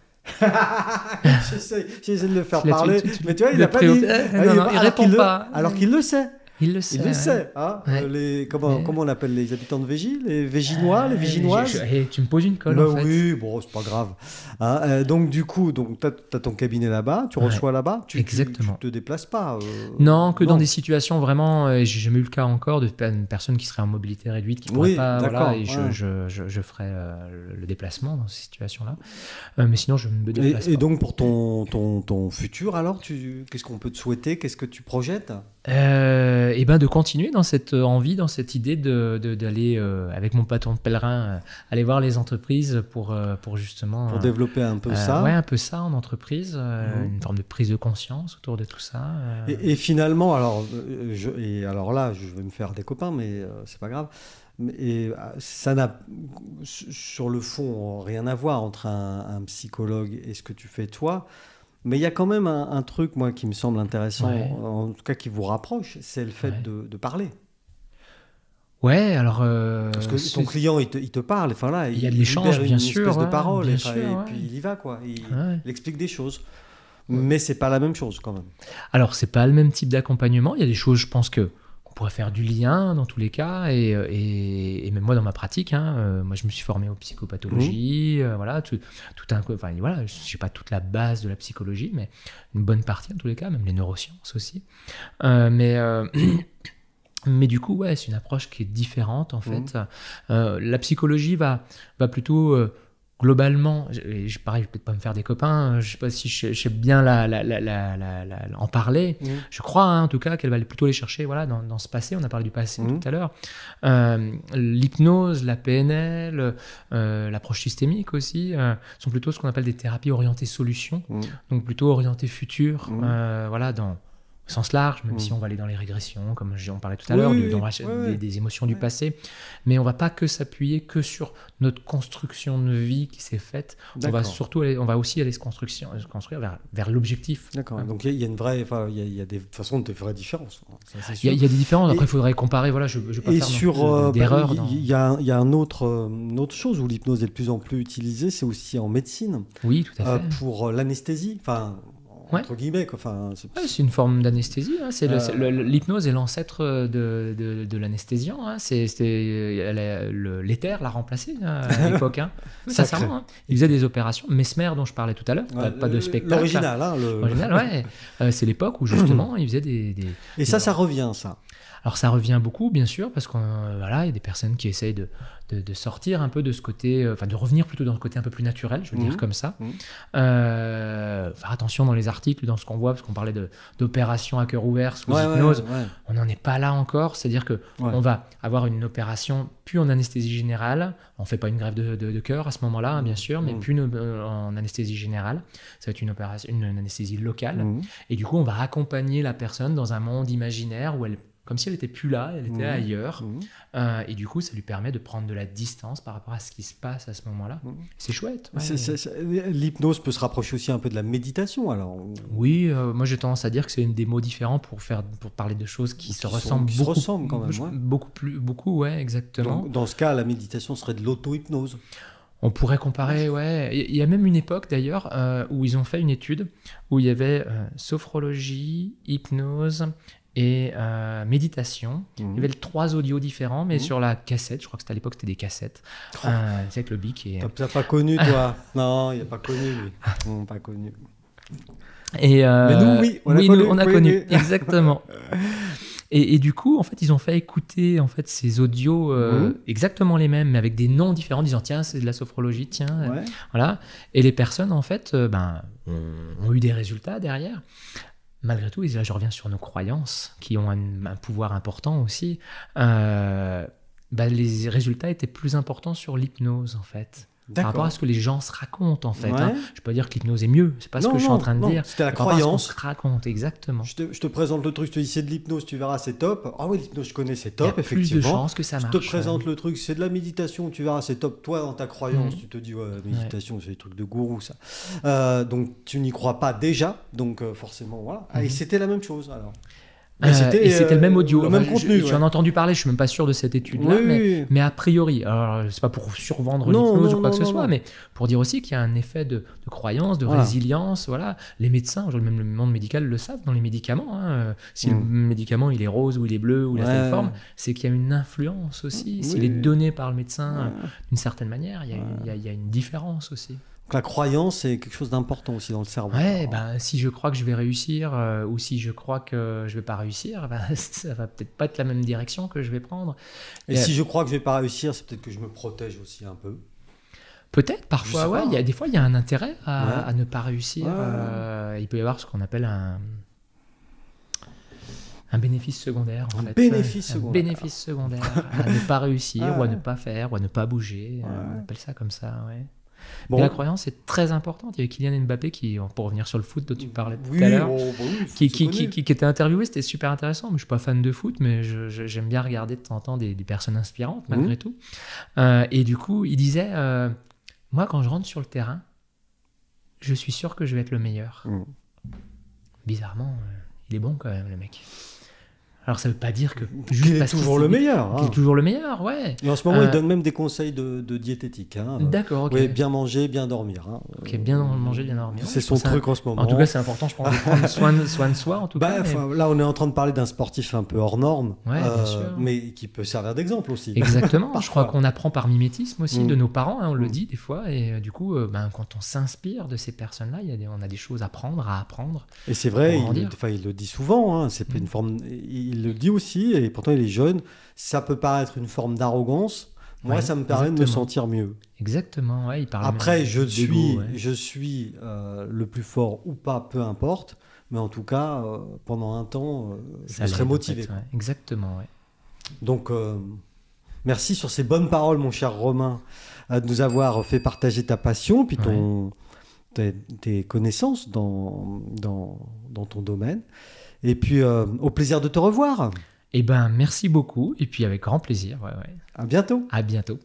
J'essaie de le faire parler, mais tu vois, il n'a pas dit. Il répond pas. Alors qu'il le sait. Il le sait. Comment on appelle les habitants de Végy? Les Véginois, les Véginoises? Tu me poses une colle, en fait. Oui, bon, c'est pas grave. Donc, du coup, tu as ton cabinet là-bas, tu reçois là-bas. Exactement. Tu te déplaces pas. Non, dans des situations vraiment. J'ai jamais eu le cas encore de personnes qui seraient en mobilité réduite, qui ne pourraient pas. Je ferai le déplacement dans ces situations-là. Mais sinon, je me déplace pas. Et donc, pour ton futur, alors, qu'est-ce qu'on peut te souhaiter? Qu'est-ce que tu projettes? De continuer dans cette envie, dans cette idée d'aller avec mon bâton de pèlerin, aller voir les entreprises pour justement pour développer un peu ça. Ouais, un peu ça en entreprise, une forme de prise de conscience autour de tout ça. Et finalement, alors là, je vais me faire des copains, mais c'est pas grave. Et ça n'a sur le fond rien à voir entre un psychologue et ce que tu fais toi. Mais il y a quand même un truc, moi, qui me semble intéressant, en tout cas qui vous rapproche, c'est le fait de parler. Ouais, alors... Parce que ton client, il te parle, enfin là, il y a de l'échange, bien sûr. Une espèce de parole, et puis il y va, quoi. Il explique des choses. Mais c'est pas la même chose, quand même. Alors, c'est pas le même type d'accompagnement. Il y a des choses, je pense que on pourrait faire du lien dans tous les cas, et même moi dans ma pratique, moi je me suis formé aux psychopathologies, je sais pas toute la base de la psychologie, mais une bonne partie en tous les cas, même les neurosciences aussi. Mais du coup, c'est une approche qui est différente en fait. La psychologie va plutôt globalement, pareil, je vais peut-être pas me faire des copains, je sais pas si je sais bien en parler. Je crois en tout cas qu'elle va plutôt les chercher dans ce passé. On a parlé du passé tout à l'heure. L'hypnose, la PNL, l'approche systémique aussi sont plutôt ce qu'on appelle des thérapies orientées solutions, donc plutôt orientées futur, dans au sens large, même si on va aller dans les régressions, comme on parlait tout à l'heure, des émotions du passé. Mais on ne va pas que s'appuyer que sur notre construction de vie qui s'est faite. On va aussi aller se construire vers l'objectif. D'accord. Donc il y a une vraie, il y a des façons de vraies différences. Il y a des différences. Après, il faudrait comparer. Je ne veux pas faire d'erreur. Il y a une autre chose où l'hypnose est de plus en plus utilisée, c'est aussi en médecine. Oui, tout à fait. Pour l'anesthésie. Entre guillemets, c'est une forme d'anesthésie. L'hypnose est l'ancêtre de l'anesthésiant. L'éther l'a remplacé à l'époque. Sincèrement, il faisait des opérations. Mesmer, dont je parlais tout à l'heure, pas de spectacle. L'original. L'original, c'est l'époque où justement il faisait des... Et ça revient, ça. Alors ça revient beaucoup, bien sûr, parce qu'il y a des personnes qui essayent de sortir un peu de ce côté, de revenir plutôt dans le côté un peu plus naturel, je veux dire comme ça. Faire attention dans les articles, dans ce qu'on voit, parce qu'on parlait d'opération à cœur ouvert sous hypnose. On n'en est pas là encore, c'est-à-dire qu'on va avoir une opération plus en anesthésie générale. On ne fait pas une greffe de cœur à ce moment-là, bien sûr, mais plus en anesthésie générale. Ça va être une anesthésie locale. Et du coup, on va accompagner la personne dans un monde imaginaire où comme si elle n'était plus là, elle était ailleurs. Et du coup, ça lui permet de prendre de la distance par rapport à ce qui se passe à ce moment-là. C'est chouette. L'hypnose peut se rapprocher aussi un peu de la méditation, alors. Oui, moi j'ai tendance à dire que c'est des mots différents pour parler de choses qui se ressemblent quand même. Beaucoup, exactement. Dans ce cas, la méditation serait de l'auto-hypnose. On pourrait comparer, Il y a même une époque d'ailleurs où ils ont fait une étude où il y avait sophrologie, hypnose et méditation. Il y avait 3 audios différents, mais sur la cassette, je crois que à l'époque c'était des cassettes. C'est avec le bic. T'as pas connu, toi? Non, il n'a pas connu, lui. Non, pas connu. Mais nous, oui, on a connu. Exactement. Et du coup, en fait, ils ont fait écouter ces audios exactement les mêmes, mais avec des noms différents, disant tiens, c'est de la sophrologie, tiens, voilà. Et les personnes, en fait, ont eu des résultats derrière. Malgré tout, et là je reviens sur nos croyances qui ont un pouvoir important aussi, les résultats étaient plus importants sur l'hypnose en fait. Par rapport à ce que les gens se racontent en fait. Je ne peux pas dire que l'hypnose est mieux, c'est pas ce que je suis en train de dire. C'était la croyance. Se raconte, exactement. Je te présente le truc, je te dis c'est de l'hypnose, tu verras, c'est top. Ah oui, l'hypnose, je connais, c'est top, il y a effectivement. Plus de chances que ça marche. Je te présente le truc, c'est de la méditation, tu verras, c'est top. Toi, dans ta croyance, tu te dis, méditation, c'est des trucs de gourou, ça. Donc, tu n'y crois pas déjà, donc forcément, voilà. Et c'était la même chose, alors. Et c'était le même audio. Le même contenu. J'en ai entendu parler, je ne suis même pas sûr de cette étude-là, mais a priori, alors c'est pas pour survendre l'hypnose ou quoi que ce soit, mais pour dire aussi qu'il y a un effet de croyance, de résilience. Voilà. Les médecins, même le monde médical le savent dans les médicaments. Si le médicament il est rose ou il est bleu ou il a telle forme, c'est qu'il y a une influence aussi. S'il est donné par le médecin d'une certaine manière, il y a une différence aussi. Donc la croyance, c'est quelque chose d'important aussi dans le cerveau. Si je crois que je vais réussir ou si je crois que je vais pas réussir, ça va peut-être pas être la même direction que je vais prendre. Et si je crois que je vais pas réussir, c'est peut-être que je me protège aussi un peu. Peut-être, parfois, des fois, il y a un intérêt à ne pas réussir. Il peut y avoir ce qu'on appelle un bénéfice secondaire. Un bénéfice secondaire à ne pas réussir ou à ne pas faire ou à ne pas bouger. On appelle ça comme ça, Mais la croyance est très importante. Il y avait Kylian Mbappé qui, pour revenir sur le foot dont tu parlais tout à l'heure, qui était interviewé, c'était super intéressant. Je ne suis pas fan de foot, mais j'aime bien regarder de temps en temps des personnes inspirantes malgré tout. Et du coup, il disait, moi quand je rentre sur le terrain, je suis sûr que je vais être le meilleur. Bizarrement, il est bon quand même le mec. Alors ça veut pas dire que juste parce qu'il est toujours le meilleur. Il est toujours le meilleur, Et en ce moment, il donne même des conseils de diététique. D'accord, ok. Oui, bien manger, bien dormir. Ok, bien manger, bien dormir. C'est son truc en ce moment. En tout cas, c'est important, je pense, de prendre soin de soi, en tout cas. Là, on est en train de parler d'un sportif un peu hors norme, bien sûr. mais qui peut servir d'exemple aussi. Exactement. Je crois qu'on apprend par mimétisme aussi de nos parents, on le dit des fois, et du coup, quand on s'inspire de ces personnes-là, on a des choses à apprendre. Et c'est vrai, il le dit souvent. C'est une forme. Il le dit aussi, et pourtant il est jeune, ça peut paraître une forme d'arrogance, Moi, ça me permet de me sentir mieux. Exactement, ouais. Il parle après, je suis le plus fort ou pas, peu importe. Mais en tout cas, pendant un temps, je serai motivé. En fait, ouais. Exactement, ouais. Donc, merci sur ces bonnes paroles, mon cher Romain, de nous avoir fait partager ta passion, puis tes connaissances dans ton domaine. Et puis, au plaisir de te revoir. Eh ben, merci beaucoup. Et puis, avec grand plaisir. Ouais, ouais. À bientôt. À bientôt.